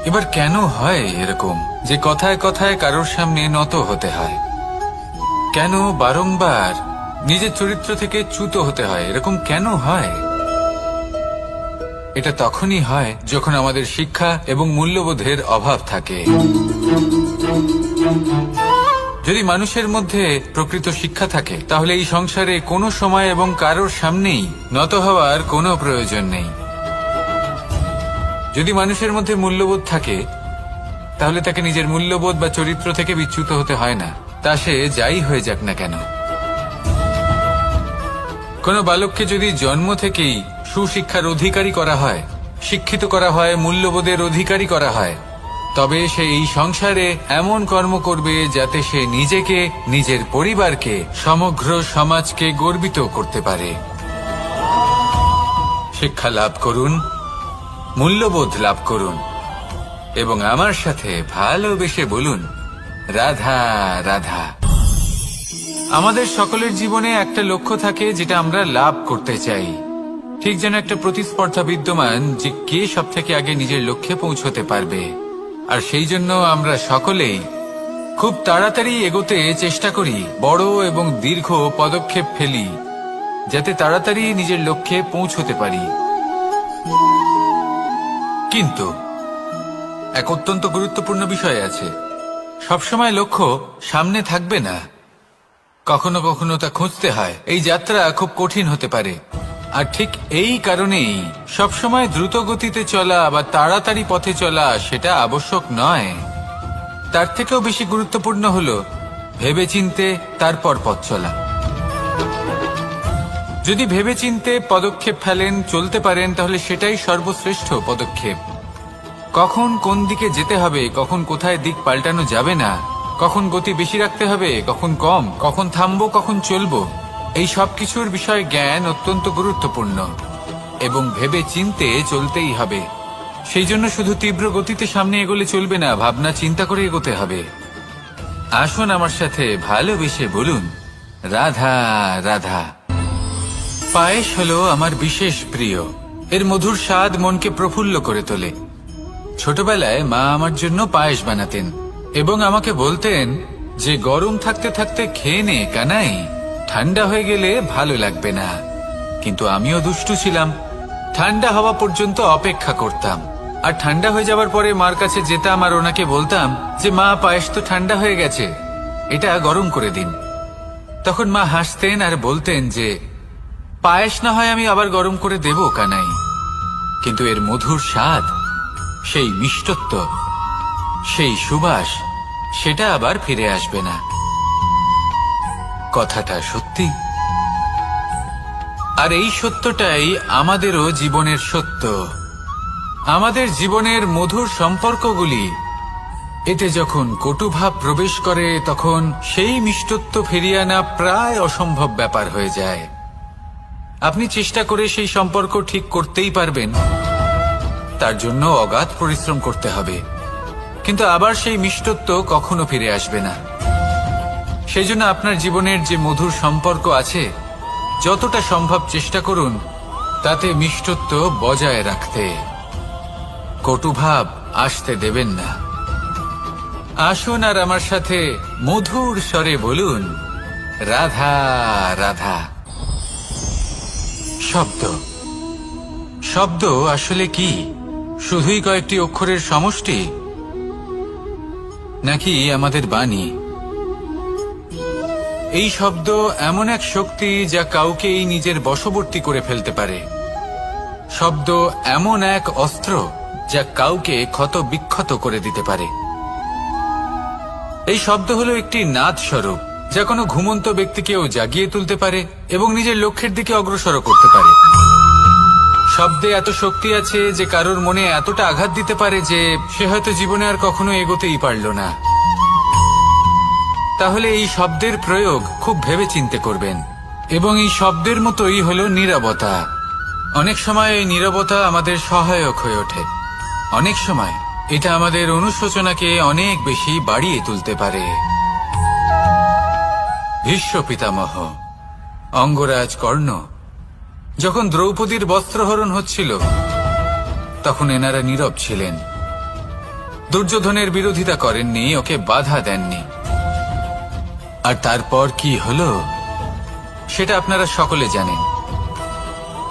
এবার কেন হয় এরকম যে কথায় কথায় কারোর সামনে নত হতে হয়? কেন বারংবার নিজের চরিত্র থেকে চ্যুত হতে হয়? এরকম কেন হয়? এটা তখনই হয় যখন আমাদের শিক্ষা এবং মূল্যবোধের অভাব থাকে। যদি মানুষের মধ্যে প্রকৃত শিক্ষা থাকে, তাহলে এই সংসারে কোনো সময় এবং কারোর সামনেই নত হওয়ার কোনো প্রয়োজন নেই। যদি মানুষের মধ্যে মূল্যবোধ থাকে, তাহলে তাকে নিজের মূল্যবোধ বা চরিত্র থেকে বিচ্যুত হতে হয় না, তা সে যাই হয়ে যাক না কেন। কোনো বালককে যদি জন্ম থেকেই সুশিক্ষার অধিকারী করা হয়, শিক্ষিত করা হয়, মূল্যবোধের অধিকারী করা হয়, তবে সে এই সংসারে এমন কর্ম করবে যাতে সে নিজেকে, নিজের পরিবারকে, সমগ্র সমাজকে গর্বিত করতে পারে। শিক্ষা লাভ করুন, মূল্যবোধ লাভ করুন এবং আমার সাথে ভালোবেসে বলুন, রাধা রাধা। আমাদের সকলের জীবনে একটা লক্ষ্য থাকে যেটা আমরা লাভ করতে চাই। ঠিক যেন একটা প্রতিস্পর্ধা বিদ্যমান যে কে সব থেকে আগে নিজের লক্ষ্যে পৌঁছতে পারবে। আর সেই জন্য আমরা সকলেই খুব তাড়াতাড়ি এগোতে চেষ্টা করি, বড় এবং দীর্ঘ পদক্ষেপ ফেলি যাতে তাড়াতাড়ি নিজের লক্ষ্যে পৌঁছতে পারি। কিন্তু এক অত্যন্ত গুরুত্বপূর্ণ বিষয় আছে, সবসময় লক্ষ্য সামনে থাকবে না, কখনো কখনো তা খুঁজতে হয়। এই যাত্রা খুব কঠিন হতে পারে, আর ঠিক এই কারণেই সবসময় দ্রুত গতিতে চলা বা তাড়াতাড়ি পথে চলা সেটা আবশ্যক নয়। তার থেকেও বেশি গুরুত্বপূর্ণ হলো ভেবেচিন্তে তারপর পথ চলা। যদি ভেবেচিন্তে পদক্ষেপ ফেলেন, চলতে পারেন, তাহলে সেটাই সর্বশ্রেষ্ঠ পদক্ষেপ। কখন কোন দিকে যেতে হবে, কখন কোথায় দিক পাল্টানো যাবে না, কখন গতি বেশি রাখতে হবে, কখন কম, কখন থামবো, কখন চলবো, এই সব কিছুর বিষয়ে জ্ঞান অত্যন্ত গুরুত্বপূর্ণ এবং ভেবে চিন্তে চলতেই হবে। সেই জন্য শুধু তীব্র গতিতে সামনে এগোলে চলবে না, ভাবনা চিন্তা করে এগোতে হবে। আসুন আমার সাথে ভালোবেসে বলুন, রাধা রাধা। পায়েস হলো আমার বিশেষ প্রিয়। এর মধুর স্বাদ মনকে প্রফুল্ল করে তোলে। ছোটবেলায় মা আমার জন্য পায়েস বানাতেন এবং আমাকে বলতেন যে গরম থাকতে থাকতে খেয়ে নে কানাই, ঠান্ডা হয়ে গেলে ভালো লাগবে না। কিন্তু আমিও দুষ্টু ছিলাম, ঠান্ডা হওয়া পর্যন্ত অপেক্ষা করতাম, আর ঠান্ডা হয়ে যাবার পরে মার কাছে যেতাম আর ওনাকে বলতাম যে মা, পায়েস তো ঠান্ডা হয়ে গেছে, এটা গরম করে দিন। তখন মা হাসতেন আর বলতেন যে পায়েস না হয় আমি আবার গরম করে দেব কানাই, কিন্তু এর মধুর স্বাদ, সেই মিষ্টত্ব, সেই সুবাস সেটা আবার ফিরে আসবে না। কথাটা সত্যি। আর এই সত্যটাই আমাদেরও জীবনের সত্য। আমাদের জীবনের মধুর সম্পর্কগুলি, এতে যখন কটুভাব প্রবেশ করে তখন সেই মিষ্টত্ব ফিরিয়ে আনা প্রায় অসম্ভব ব্যাপার হয়ে যায়। আপনি চেষ্টা করে সেই সম্পর্ক ঠিক করতেই পারবেন, তার জন্য অগাধ পরিশ্রম করতে হবে, কিন্তু আবার সেই মিষ্টত্ব কখনো ফিরে আসবে না। সেই জন্য আপনার জীবনের যে মধুর সম্পর্ক আছে, যতটা সম্ভব চেষ্টা করুন তাতে মিষ্টত্ব বজায় রাখতে। কটুভাব আসতে দেবেন না। আসুন আর আমার সাথে মধুর স্বরে বলুন, রাধা রাধা। শব্দ শব্দ আসলে কি? শুধুই কয়েকটি অক্ষরের সমষ্টি, নাকি আমাদের বাণী? এই শব্দ এমন এক শক্তি যা কাউকেই নিজের বশবর্তী করে ফেলতে পারে। শব্দ এমন এক অস্ত্র যা কাউকে ক্ষত বিক্ষত করে দিতে পারে। এই শব্দ হলো একটি নাদ স্বরূপ, যা কোনো ঘুমন্ত ব্যক্তিকেও জাগিয়ে তুলতে পারে এবং নিজের লক্ষ্যের দিকে অগ্রসর করতে পারে। শব্দে এত শক্তি আছে যে কারোর মনে এতটা আঘাত দিতে পারে যে সে হয়তো জীবনে আর কখনো এগোতেই পারল না। তাহলে এই শব্দের প্রয়োগ খুব ভেবে চিন্তে করবেন। এবং এই শব্দের মতোই হলো নীরবতা। অনেক সময় এই নীরবতা আমাদের সহায়ক হয়ে ওঠে। অনেক সময় এটা আমাদের অনুশোচনাকে অনেক বেশি বাড়িয়ে তুলতে পারে। ভীষ্ম পিতামহ, অঙ্গরাজ কর্ণ, যখন দ্রৌপদীর বস্ত্রহরণ হচ্ছিল তখন এনারা নীরব ছিলেন। দুর্যোধনের বিরোধিতা করেননি, ওকে বাধা দেননি। আর তারপর কি হলো সেটা আপনারা সকলে জানেন।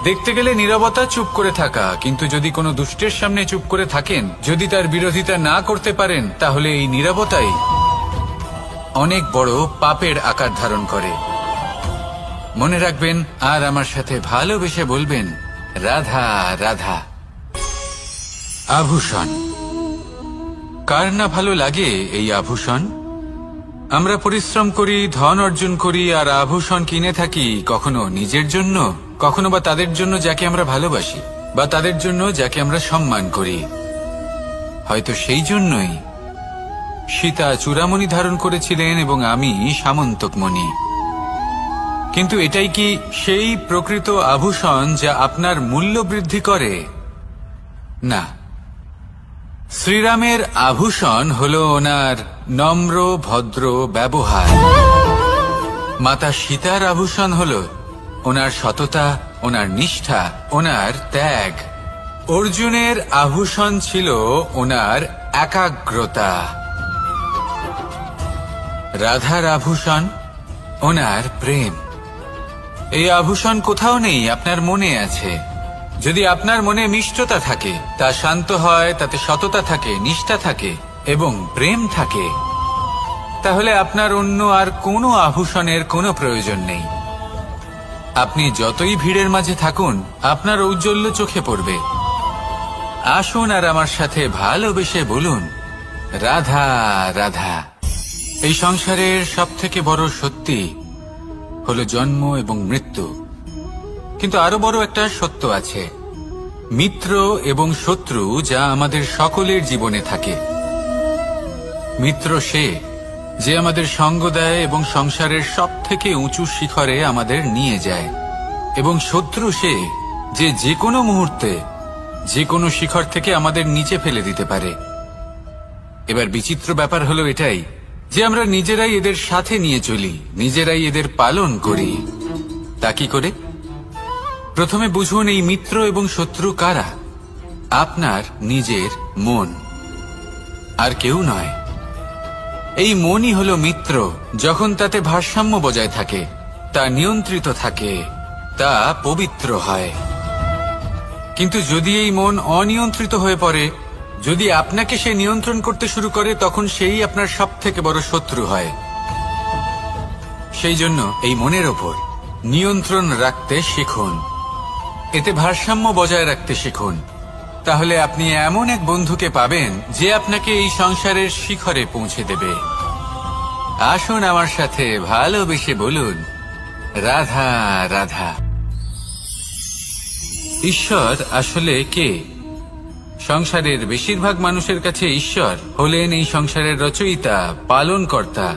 দেখতে গেলে নীরবতা চুপ করে থাকা, কিন্তু যদি কোনো দুষ্টের সামনে চুপ করে থাকেন, যদি তার বিরোধিতা না করতে পারেন, তাহলে এই নীরবতাই অনেক বড় পাপের আকার ধারণ করে। মনে রাখবেন আর আমার সাথে ভালোবেসে বলবেন, রাধা রাধা। আভূষণ। কার না ভালো লাগে এই আভূষণ? আমরা পরিশ্রম করি, ধন অর্জন করি আর আভূষণ কিনে থাকি, কখনো নিজের জন্য, কখনো বা তাদের জন্য যাকে আমরা ভালোবাসি, বা তাদের জন্য যাকে আমরা সম্মান করি। হয়তো সেই জন্যই সীতা চূড়ামণি ধারণ করেছিলেন এবং আমি সামন্তকমণি। কিন্তু এটাই কি সেই প্রকৃত আভূষণ যা আপনার মূল্য বৃদ্ধি করে? না। শ্রীরামের আভূষণ হলো ওনার নম্র ভদ্র ব্যবহার। মাতা সীতার আভূষণ হলো ওনার সততা, ওনার নিষ্ঠা, ওনার ত্যাগ। অর্জুনের আভূষণ ছিল ওনার একাগ্রতা। রাধার আভূষণ ওনার প্রেম। এই আভূষণ কোথাও নেই, আপনার মনে আছে। যদি আপনার মনে মিষ্টতা থাকে, তা শান্ত হয়, তাতে সততা থাকে, নিষ্ঠা থাকে এবং প্রেম থাকে, তাহলে আপনার অন্য আর কোনো আভূষণের কোনো প্রয়োজন নেই। আপনি যতই ভিড়ের মাঝে থাকুন, আপনার ঔজ্জ্বল্য চোখে পড়বে। আসুন আর আমার সাথে ভালোবেসে বলুন, রাধা রাধা। এই সংসারের সবথেকে বড় সত্যি হলো জন্ম এবং মৃত্যু, কিন্তু আরো বড় একটা সত্য আছে, মিত্র এবং শত্রু, যা আমাদের সকলের জীবনে থাকে। মিত্র সে যে আমাদের সঙ্গ দেয় এবং সংসারের সবথেকে উঁচু শিখরে আমাদের নিয়ে যায়, এবং শত্রু সে যে যে কোনো মুহূর্তে যে কোনো শিখর থেকে আমাদের নিচে ফেলে দিতে পারে। এবার বিচিত্র ব্যাপার হলো এটাই যে আমরা নিজেরাই এদের সাথে নিয়ে চলি, নিজেরাই এদের পালন করি। তা কি করে? প্রথমে বুঝুন এই মিত্র এবং শত্রু কারা। আপনার নিজের মন, আর কেউ নয়। এই মনই হলো মিত্র। যখন তাতে ভারসাম্য বজায় থাকে, তা নিয়ন্ত্রিত থাকে, তা পবিত্র হয়। কিন্তু যদি এই মন অনিয়ন্ত্রিত হয়ে পড়ে, যদি আপনাকে সে নিয়ন্ত্রণ করতে শুরু করে, তখন সেই আপনার সবথেকে বড় শত্রু হয়। সেই জন্য এই মনের ওপর নিয়ন্ত্রণ রাখতে শিখুন, এতে ভারসাম্য বজায় রাখতে শিখুন, তাহলে আপনি এমন এক বন্ধুকে পাবেন যে আপনাকে এই সংসারের শিখরে পৌঁছে দেবে। আসুন আমার সাথে ভালোবেসে বলুন, রাধা রাধা। ঈশ্বর আসলে কে? সংসারের বেশিরভাগ মানুষের কাছে ঈশ্বর হলেন এই সংসারের রচয়িতা, পালনকর্তা।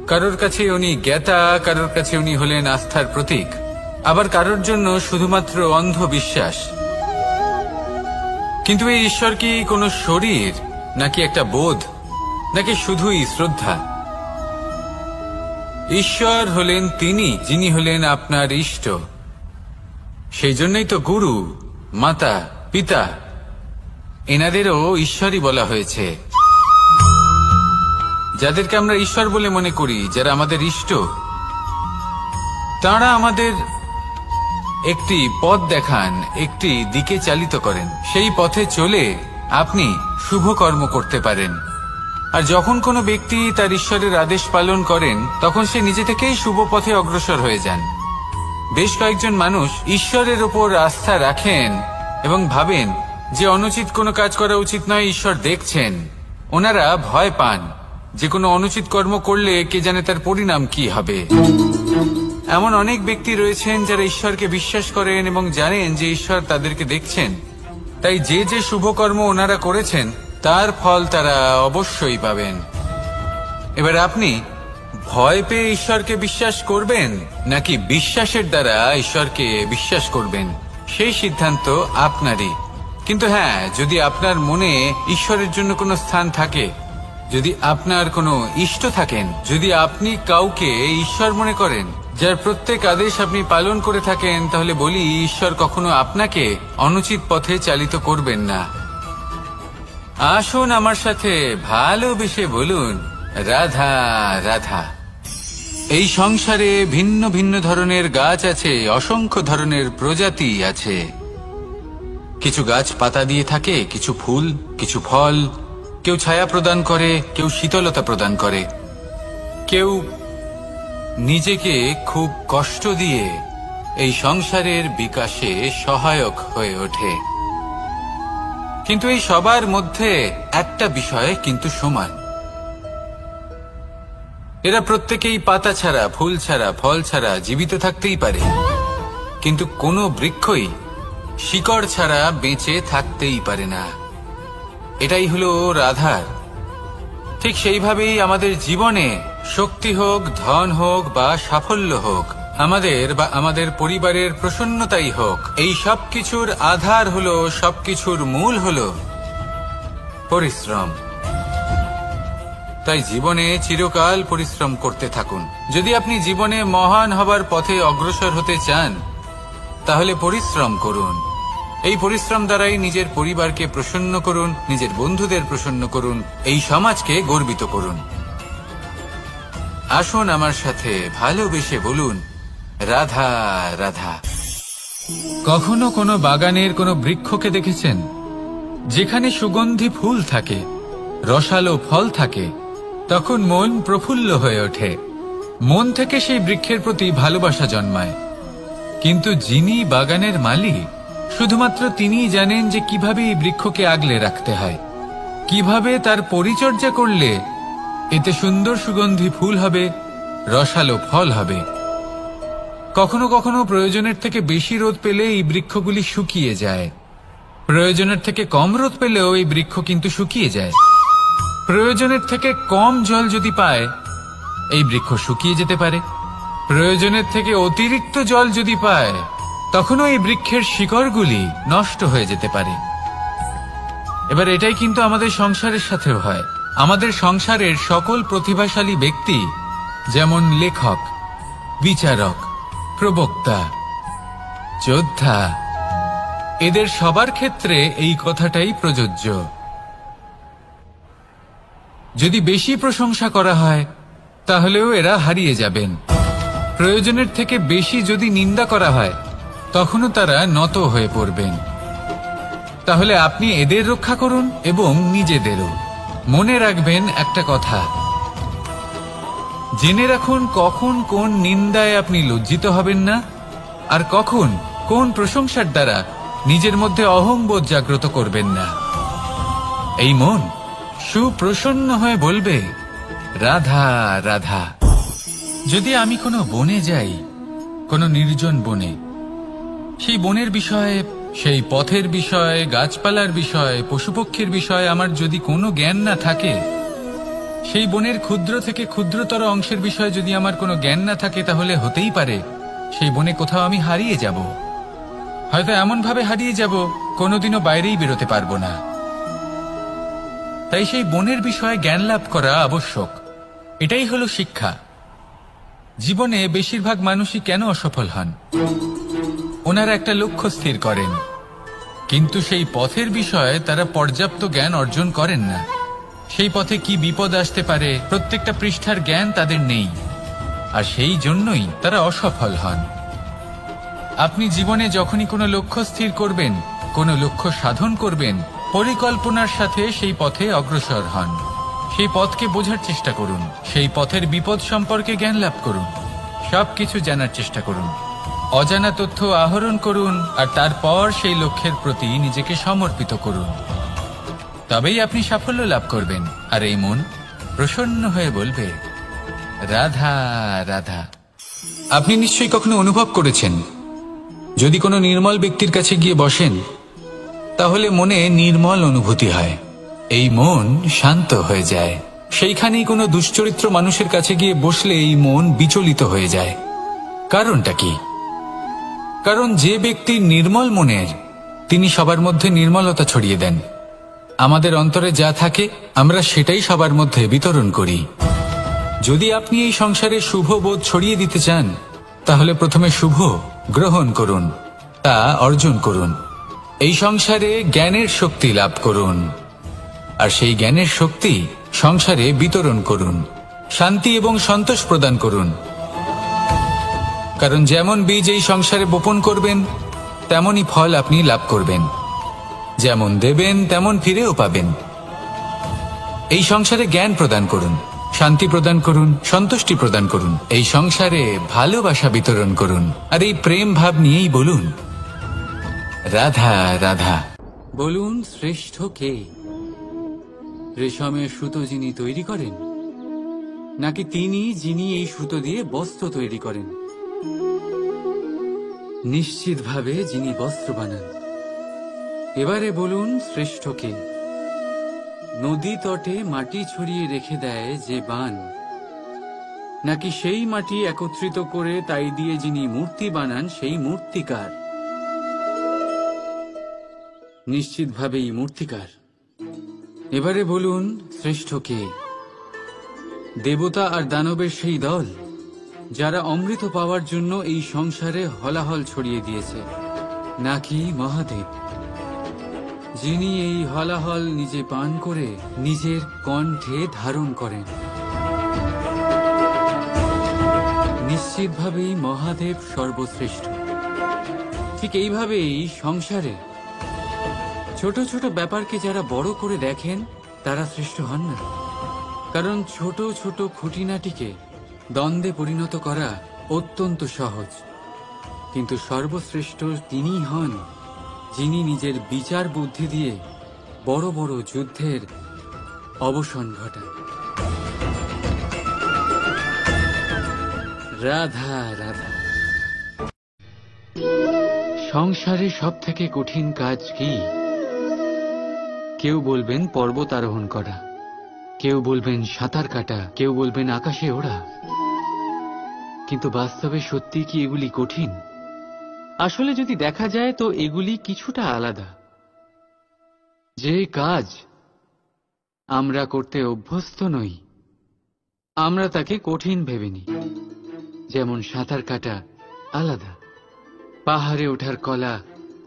কারোর কাছে উনি জ্ঞাতা, কারোর কাছে উনি হলেন আস্থার প্রতীক, আবার কারোর জন্য শুধুমাত্র অন্ধ বিশ্বাস। কিন্তু এই ঈশ্বর কি কোনো শরীর, নাকি একটা বোধ, নাকি শুধুই শ্রদ্ধা? ঈশ্বর হলেন তিনি যিনি হলেন আপনার ইষ্ট। সেই জন্যই তো গুরু, মাতা, পিতা এনাদেরও ঈশ্বরই বলা হয়েছে। যাদেরকে আমরা ঈশ্বর বলে মনে করি, যারা আমাদের ইষ্ট, তারা আমাদের একটি পথ দেখান, একটি দিকে চালিত করেন। সেই পথে চলে আপনি শুভ কর্ম করতে পারেন। আর যখন কোনো ব্যক্তি তার ঈশ্বরের আদেশ পালন করেন, তখন সে নিজে থেকেই শুভ পথে অগ্রসর হয়ে যান। বেশ কয়েকজন মানুষ ঈশ্বরের ওপর আস্থা রাখেন এবং ভাবেন যে অনুচিত কোনো কাজ করা উচিত নয়, ঈশ্বর দেখছেন। ওনারা ভয় পান যে কোনো অনুচিত কর্ম করলে কে জানে তার পরিণাম কি হবে। এমন অনেক ব্যক্তি রয়েছেন যারা ঈশ্বরকে বিশ্বাস করেন এবং জানেন যে ঈশ্বর তাদেরকে দেখছেন। তাই যে যে শুভ কর্ম ওনারা করেছেন তার ফল তারা অবশ্যই পাবেন। এবার আপনি ভয় পেয়ে ঈশ্বরকে বিশ্বাস করবেন, নাকি বিশ্বাসের দ্বারা ঈশ্বরকে বিশ্বাস করবেন, সেই সিদ্ধান্ত আপনারই। কিন্তু হ্যাঁ, যদি আপনার মনে ঈশ্বরের জন্য কোনো স্থান থাকে, যদি আপনার কোনো ইষ্ট থাকেন, যদি আপনি কাউকে ঈশ্বর মনে করেন, যার প্রত্যেক আদেশ আপনি পালন করে থাকেন, তাহলে বলি, ঈশ্বর কখনো আপনাকে অনুচিত পথে চালিত করবেন না। আসুন আমার সাথে ভালোবেসে বলুন, রাধা রাধা। এই সংসারে ভিন্ন ভিন্ন ধরনের গাছ আছে, অসংখ্য ধরনের প্রজাতি আছে। কিছু গাছ পাতা দিয়ে থাকে, কিছু ফুল, কিছু ফল। কেউ ছায়া প্রদান করে, কেউ শীতলতা প্রদান করে, কেউ নিজেকে খুব কষ্ট দিয়ে এই সংসারের বিকাশে সহায়ক হয়ে ওঠে। কিন্তু এই সবার মধ্যে একটা বিষয় কিন্তু সমান। এরা প্রত্যেকেই পাতা ছাড়া, ফুল ছাড়া, ফল ছাড়া জীবিত থাকতেই পারে, কিন্তু কোনো বৃক্ষই শিকড় ছাড়া বেঁচে থাকতেই পারে না। এটাই হলো রাধার। ঠিক সেইভাবেই আমাদের জীবনে শক্তি হোক, ধন হোক বা সাফল্য হোক, আমাদের বা আমাদের পরিবারের প্রসন্নতাই হোক, এই সব কিছুর আধার হলো, সবকিছুর মূল হলো পরিশ্রম। তাই জীবনে চিরকাল পরিশ্রম করতে থাকুন। যদি আপনি জীবনে মহান হবার পথে অগ্রসর হতে চান, তাহলে পরিশ্রম করুন। এই পরিশ্রম দ্বারাই নিজের পরিবারকে প্রসন্ন করুন, নিজের বন্ধুদের প্রসন্ন করুন, এই সমাজকে গর্বিত করুন। আসুন আমার সাথে ভালোবেসে বলুন, রাধা রাধা। কখনো কোনো বাগানের কোনো বৃক্ষকে দেখেছেন? যেখানে সুগন্ধি ফুল থাকে, রসালো ফল থাকে, তখন মন প্রফুল্ল হয়ে ওঠে। মন থেকে সেই বৃক্ষের প্রতি ভালোবাসা জন্মায়। কিন্তু যিনি বাগানের মালিক, শুধুমাত্র তিনিই জানেন যে কিভাবে এই বৃক্ষকে আগলে রাখতে হয়, কিভাবে তার পরিচর্যা করলে এতে সুন্দর সুগন্ধি ফুল হবে, রসালো ফল হবে। কখনো কখনো প্রয়োজনের থেকে বেশি রোদ পেলে এই বৃক্ষগুলি শুকিয়ে যায়। প্রয়োজনের থেকে কম রোদ পেলেও এই বৃক্ষ কিন্তু শুকিয়ে যায়। প্রয়োজনের থেকে কম জল যদি পায়, এই বৃক্ষ শুকিয়ে যেতে পারে। প্রয়োজনের থেকে অতিরিক্ত জল যদি পায়, তখনও এই বৃক্ষের শিকড়গুলি নষ্ট হয়ে যেতে পারে। এবার এটাই কিন্তু আমাদের সংসারের সাথেও হয়। আমাদের সংসারের সকল প্রতিভাশালী ব্যক্তি, যেমন লেখক, বিচারক, প্রবক্তা, যোদ্ধা, এদের সবার ক্ষেত্রে এই কথাটাই প্রযোজ্য। যদি বেশি প্রশংসা করা হয়, তাহলেও এরা হারিয়ে যাবেন। প্রয়োজনের থেকে বেশি যদি নিন্দা করা হয়, তখনও তারা নত হয়ে পড়বেন। তাহলে আপনি এদের রক্ষা করুন এবং নিজেদেরও। মনে রাখবেন একটা কথা, জেনে রাখুন কখন কোন নিন্দায় আপনি লজ্জিত হবেন না, আর কখন কোন প্রশংসার দ্বারা নিজের মধ্যে অহংবোধ জাগ্রত করবেন না। এই মন সুপ্রসন্ন হয়ে বলবে, রাধা রাধা। যদি আমি কোনো বনে যাই, কোনো নির্জন বনে, সেই বনের বিষয়ে, সেই পথের বিষয়ে, গাছপালার বিষয়ে, পশুপক্ষীর বিষয়ে আমার যদি কোনো জ্ঞান না থাকে, সেই বনের ক্ষুদ্র থেকে ক্ষুদ্রতর অংশের বিষয়ে যদি আমার কোনো জ্ঞান না থাকে, তাহলে হতেই পারে সেই বনে কোথাও আমি হারিয়ে যাব। হয়তো এমনভাবে হারিয়ে যাব কোনোদিনও বাইরেই বেরোতে পারবো না। তাই সেই বনের বিষয়ে জ্ঞান লাভ করা আবশ্যক। এটাই হলো শিক্ষা। জীবনে বেশিরভাগ মানুষই কেন অসফল হন? ওনারা একটা লক্ষ্য স্থির করেন, কিন্তু সেই পথের বিষয়ে তারা পর্যাপ্ত জ্ঞান অর্জন করেন না। সেই পথে কি বিপদ আসতে পারে প্রত্যেকটা পৃষ্ঠার জ্ঞান তাদের নেই, আর সেই জন্যই তারা অসফল হন। আপনি জীবনে যখনই কোনো লক্ষ্য স্থির করবেন, কোনো লক্ষ্য সাধন করবেন, পরিকল্পনার সাথে সেই পথে অগ্রসর হন। সেই পথকে বোঝার চেষ্টা করুন, সেই পথের বিপদ সম্পর্কে জ্ঞান লাভ করুন, সবকিছু জানার চেষ্টা করুন, অজানা তথ্য আহরণ করুন, আর তারপর সেই লক্ষ্যের প্রতি নিজেকে সমর্পিত করুন। তবেই আপনি সাফল্য লাভ করবেন। আর এই মন প্রসন্ন হয়ে বলবে, রাধা রাধা। আপনি নিশ্চয়ই কখনো অনুভব করেছেন, যদি কোনো নির্মল ব্যক্তির কাছে গিয়ে বসেন, তাহলে মনে নির্মল অনুভূতি হয়, এই মন শান্ত হয়ে যায়। সেইখানেই কোনো দুশ্চরিত্র মানুষের কাছে গিয়ে বসলে এই মন বিচলিত হয়ে যায়। কারণটা কি? কারণ যে ব্যক্তি নির্মল মনের, তিনি সবার মধ্যে নির্মলতা ছড়িয়ে দেন। আমাদের অন্তরে যা থাকে আমরা সেটাই সবার মধ্যে বিতরণ করি। যদি আপনি এই সংসারে শুভ বোধ ছড়িয়ে দিতে চান, তাহলে প্রথমে শুভ গ্রহণ করুন, তা অর্জন করুন। এই সংসারে জ্ঞানের শক্তি লাভ করুন, আর সেই জ্ঞানের শক্তি সংসারে বিতরণ করুন। শান্তি এবং সন্তোষ প্রদান করুন। কারণ যেমন বীজ এই সংসারে বপন করবেন, তেমনই ফল আপনি লাভ করবেন। যেমন দেবেন তেমন ফিরেও পাবেন। এই সংসারে জ্ঞান প্রদান করুন, শান্তি প্রদান করুন, সন্তুষ্টি প্রদান করুন। এই সংসারে ভালোবাসা বিতরণ করুন, আর এই প্রেম ভাব নিয়েই বলুন, রাধা রাধা। বলুন, শ্রেষ্ঠ কে? রেশমের সুতো যিনি তৈরি করেন, নাকি তিনি যিনি এই সুতো দিয়ে বস্ত্র তৈরি করেন? নিশ্চিতভাবে যিনি বস্ত্র বানান। এবারে বলুন, শ্রেষ্ঠ কে? নদী তটে মাটি ছড়িয়ে রেখে দেয় যে বান, নাকি সেই মাটি একত্রিত করে তাই দিয়ে যিনি মূর্তি বানান সেই মূর্তিকার? নিশ্চিতভাবেই মূর্তিকার। এবারে বলুন, শ্রেষ্ঠ কে? দেবতা আর দানবের সেই দল, যারা অমৃত পাওয়ার জন্য এই সংসারে হলাহল ছড়িয়ে দিয়েছে, নাকি মহাদেব, যিনি এই হলাহল নিজে পান করে নিজের কণ্ঠে ধারণ করেন? নিশ্চিতভাবেই মহাদেব সর্বশ্রেষ্ঠ। ঠিক এইভাবেই সংসারে ছোট ছোট ব্যাপারকে যারা বড় করে দেখেন, তারা শ্রেষ্ঠ হন না। কারণ ছোট ছোট খুঁটিনাটিকে দ্বন্দ্বে পরিণত করা অত্যন্ত সহজ, কিন্তু সর্বশ্রেষ্ঠ তিনিই হন যিনি নিজের বিচার বুদ্ধি দিয়ে বড় বড় যুদ্ধের অবসান ঘটান। রাধা রাধা। সংসারে সব থেকে কঠিন কাজ কি? কেউ বলবেন পর্বত আরোহণ করা, কেউ বলবেন সাঁতার কাটা, কেউ বলবেন আকাশে ওড়া। কিন্তু বাস্তবে সত্যি কি এগুলি কঠিন? আসলে যদি দেখা যায় তো এগুলি কিছুটা আলাদা। যে কাজ আমরা করতে অভ্যস্ত নই, আমরা তাকে কঠিন ভেবে নিই। যেমন সাঁতার কাটা আলাদা, পাহাড়ে ওঠার কলা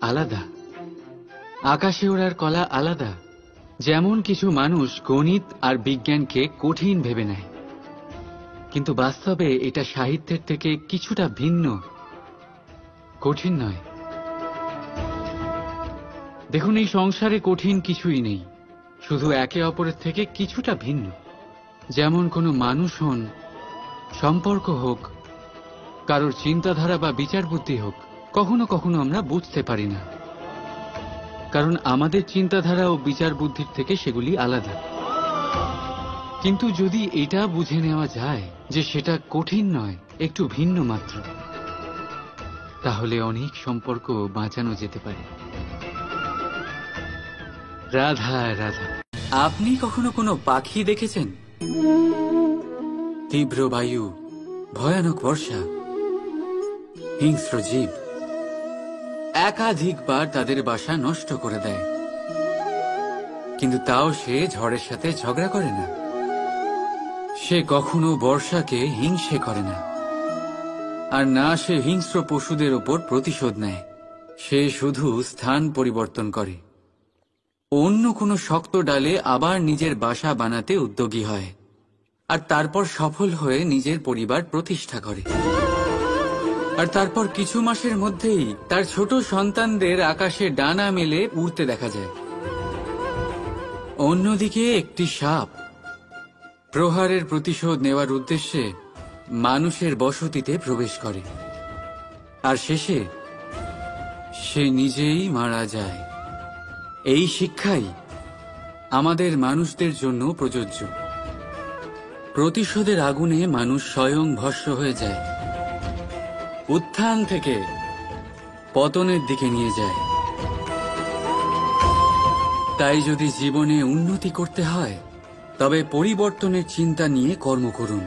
আলাদা, আকাশে ওড়ার কলা আলাদা। যেমন কিছু মানুষ গণিত আর বিজ্ঞানকে কঠিন ভেবে নেয়, কিন্তু বাস্তবে এটা সাহিত্যের থেকে কিছুটা ভিন্ন, কঠিন নয়। দেখুন, এই সংসারে কঠিন কিছুই নেই, শুধু একে অপরের থেকে কিছুটা ভিন্ন। যেমন কোনো মানুষ হন, সম্পর্ক হোক, কারোর চিন্তাধারা বা বিচার বুদ্ধি হোক, কখনো কখনো আমরা বুঝতে পারি না। কারণ আমাদের চিন্তাধারা ও বিচার বুদ্ধির থেকে সেগুলি আলাদা। কিন্তু যদি এটা বুঝে নেওয়া যায় যে সেটা কঠিন নয়, একটু ভিন্ন মাত্র, তাহলে অনেক সম্পর্ক বাঁচানো যেতে পারে। রাধা রাধা। আপনি কখনো কোনো পাখি দেখেছেন? তীব্র বায়ু, ভয়ানক বর্ষা, হিংস্র জীব একাধিকবার তাদের বাসা নষ্ট করে দেয়, কিন্তু তাও সে ঝড়ের সাথে ঝগড়া করে না। সে কখনো বর্ষাকে হিংসে করে না, আর না সে হিংস্র পশুদের ওপর প্রতিশোধ নেয়। সে শুধু স্থান পরিবর্তন করে, অন্য কোনো শক্ত ডালে আবার নিজের বাসা বানাতে উদ্যোগী হয়, আর তারপর সফল হয়ে নিজের পরিবার প্রতিষ্ঠা করে। আর তারপর কিছু মাসের মধ্যেই তার ছোট সন্তানদের আকাশে ডানা মেলে উড়তে দেখা যায়। অন্যদিকে একটি সাপ প্রহারের প্রতিশোধ নেওয়ার উদ্দেশ্যে মানুষের বসতিতে প্রবেশ করে, আর শেষে সে নিজেই মারা যায়। এই শিক্ষাই আমাদের মানুষদের জন্য প্রযোজ্য। প্রতিশোধের আগুনে মানুষ স্বয়ং ভস্ম হয়ে যায়, উত্থান থেকে পতনের দিকে নিয়ে যায়। তাই যদি জীবনে উন্নতি করতে হয়, তবে পরিবর্তনের চিন্তা নিয়ে কর্ম করুন,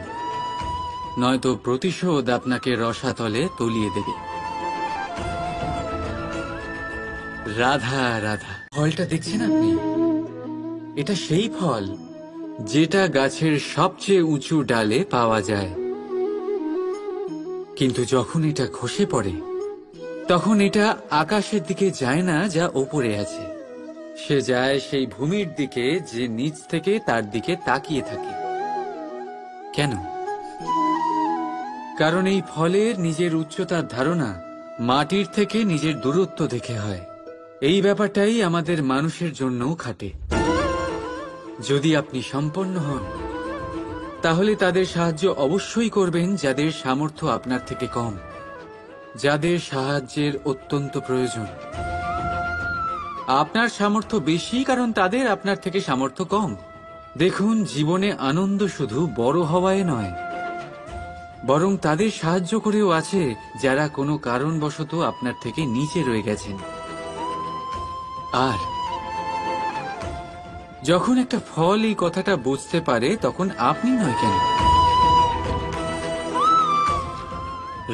নয়তো প্রতিশোধ আপনাকে রসাতলে তলিয়ে দেবে। রাধা রাধা। ফলটা দেখছেন আপনি? এটা সেই ফল যেটা গাছের সবচেয়ে উঁচু ডালে পাওয়া যায়, কিন্তু যখন এটা খসে পড়ে তখন এটা আকাশের দিকে যায় না যা ওপরে আছে, সে যায় সেই ভূমির দিকে যে নিচ থেকে তার দিকে তাকিয়ে থাকে। কেন? কারণ এই ফলের নিজের উচ্চতার ধারণা মাটির থেকে নিজের দূরত্ব দেখে হয়। এই ব্যাপারটাই আমাদের মানুষের জন্যও খাটে। যদি আপনি সম্পন্ন হন, তাহলে তাদের সাহায্য অবশ্যই করবেন যাদের সামর্থ্য আপনার থেকে কম, যাদের সাহায্যের অত্যন্ত প্রয়োজন। আপনার সামর্থ্য বেশি কারণ তাদের আপনার থেকে সামর্থ্য কম। দেখুন, জীবনে আনন্দ শুধু বড় হওয়ায় নয়, বরং তাদের সাহায্য করেও আছে যারা কোনো কারণবশত আপনার থেকে নিচে রয়ে গেছেন। আর যখন একটা ফল এই কথাটা বুঝতে পারে, তখন আপনি নয় কেন?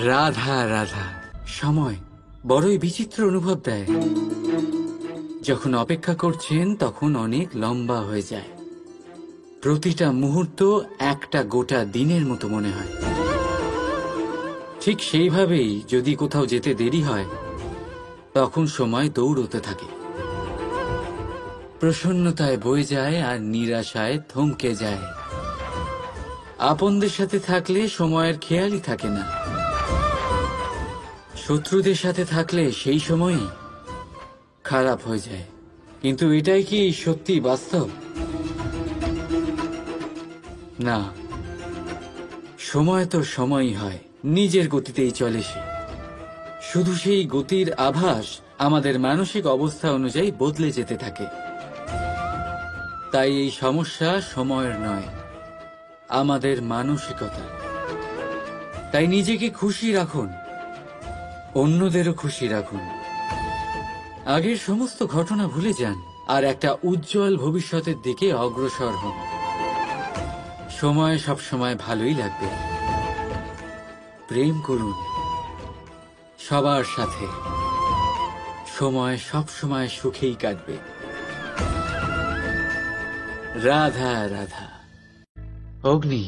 রাধা রাধা। সময় বড়ই বিচিত্র অনুভব দেয়। যখন অপেক্ষা করছেন তখন অনেক লম্বা হয়ে যায়। প্রতিটা মুহূর্ত একটা গোটা দিনের মতো মনে হয়। ঠিক সেইভাবেই যদি কোথাও যেতে দেরি হয়, তখন সময় দৌড়তে থাকে। প্রসন্নতায় বয়ে যায় আর নিরাশায় থমকে যায়। আপনদের সাথে থাকলে সময়ের খেয়ালই থাকে না, শত্রুদের সাথে থাকলে সেই সময়ই খারাপ হয়ে যায়। কিন্তু এটাই কি সত্যি বাস্তব? না, সময় তো সময়ই হয়, নিজের গতিতেই চলে সে। শুধু সেই গতির আভাস আমাদের মানসিক অবস্থা অনুযায়ী বদলে যেতে থাকে। তাই এই সমস্যা সময়ের নয়, আমাদের মানসিকতা। তাই নিজেকে খুশি রাখুন, অন্যদেরও খুশি রাখুন। আগের সমস্ত ঘটনা ভুলে যান আর একটা উজ্জ্বল ভবিষ্যতের দিকে অগ্রসর হন। সময় সবসময় ভালোই লাগবে। প্রেম করুন সবার সাথে, সময় সবসময় সুখেই কাটবে। রাধা রাধা। অগ্নি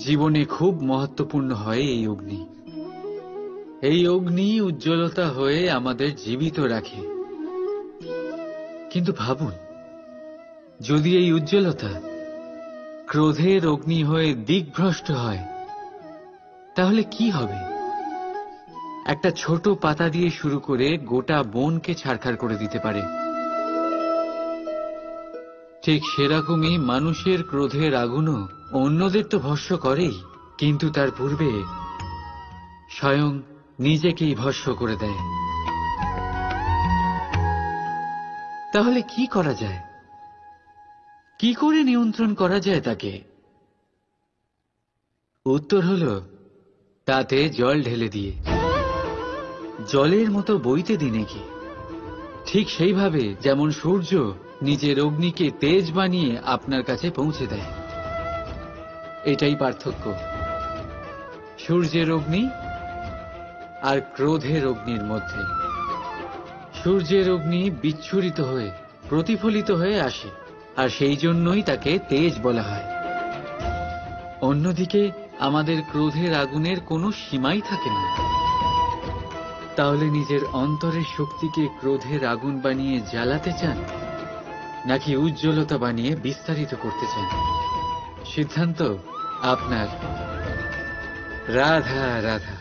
জীবনে খুব মহত্বপূর্ণ হয়। এই অগ্নি উজ্জ্বলতা হয়ে আমাদের জীবিত রাখে। কিন্তু ভাবুন, যদি এই উজ্জ্বলতা ক্রোধের অগ্নি হয়ে দিকভ্রষ্ট হয়, তাহলে কি হবে? একটা ছোট পাতা দিয়ে শুরু করে গোটা বনকে ছারখার করে দিতে পারে। ঠিক সেরকমই মানুষের ক্রোধের আগুনও অন্যদের তো ভস্ম করেই, কিন্তু তার পূর্বে স্বয়ং নিজেকেই ভস্ম করে দেয়। তাহলে কি করা যায়? কি করে নিয়ন্ত্রণ করা যায় তাকে? উত্তর হলো তাতে জল ঢেলে দিয়ে, জলের মতো বইতে দিন কি। ঠিক সেইভাবে যেমন সূর্য নিজের অগ্নিকে তেজ বানিয়ে আপনার কাছে পৌঁছে দেয়। এটাই পার্থক্য সূর্যের অগ্নি আর ক্রোধের অগ্নির মধ্যে। সূর্যের অগ্নি বিচ্ছুরিত হয়ে প্রতিফলিত হয়ে আসে, আর সেই জন্যই তাকে তেজ বলা হয়। অন্যদিকে আমাদের ক্রোধের আগুনের কোনো সীমাই থাকে না। তাহলে নিজের অন্তরের শক্তিকে ক্রোধের আগুন বানিয়ে জ্বালাতে চান, নাকি উজ্জ্বলতা বানিয়ে বিস্তারিত করতে চান? সিদ্ধান্ত আপনার। রাধা রাধা।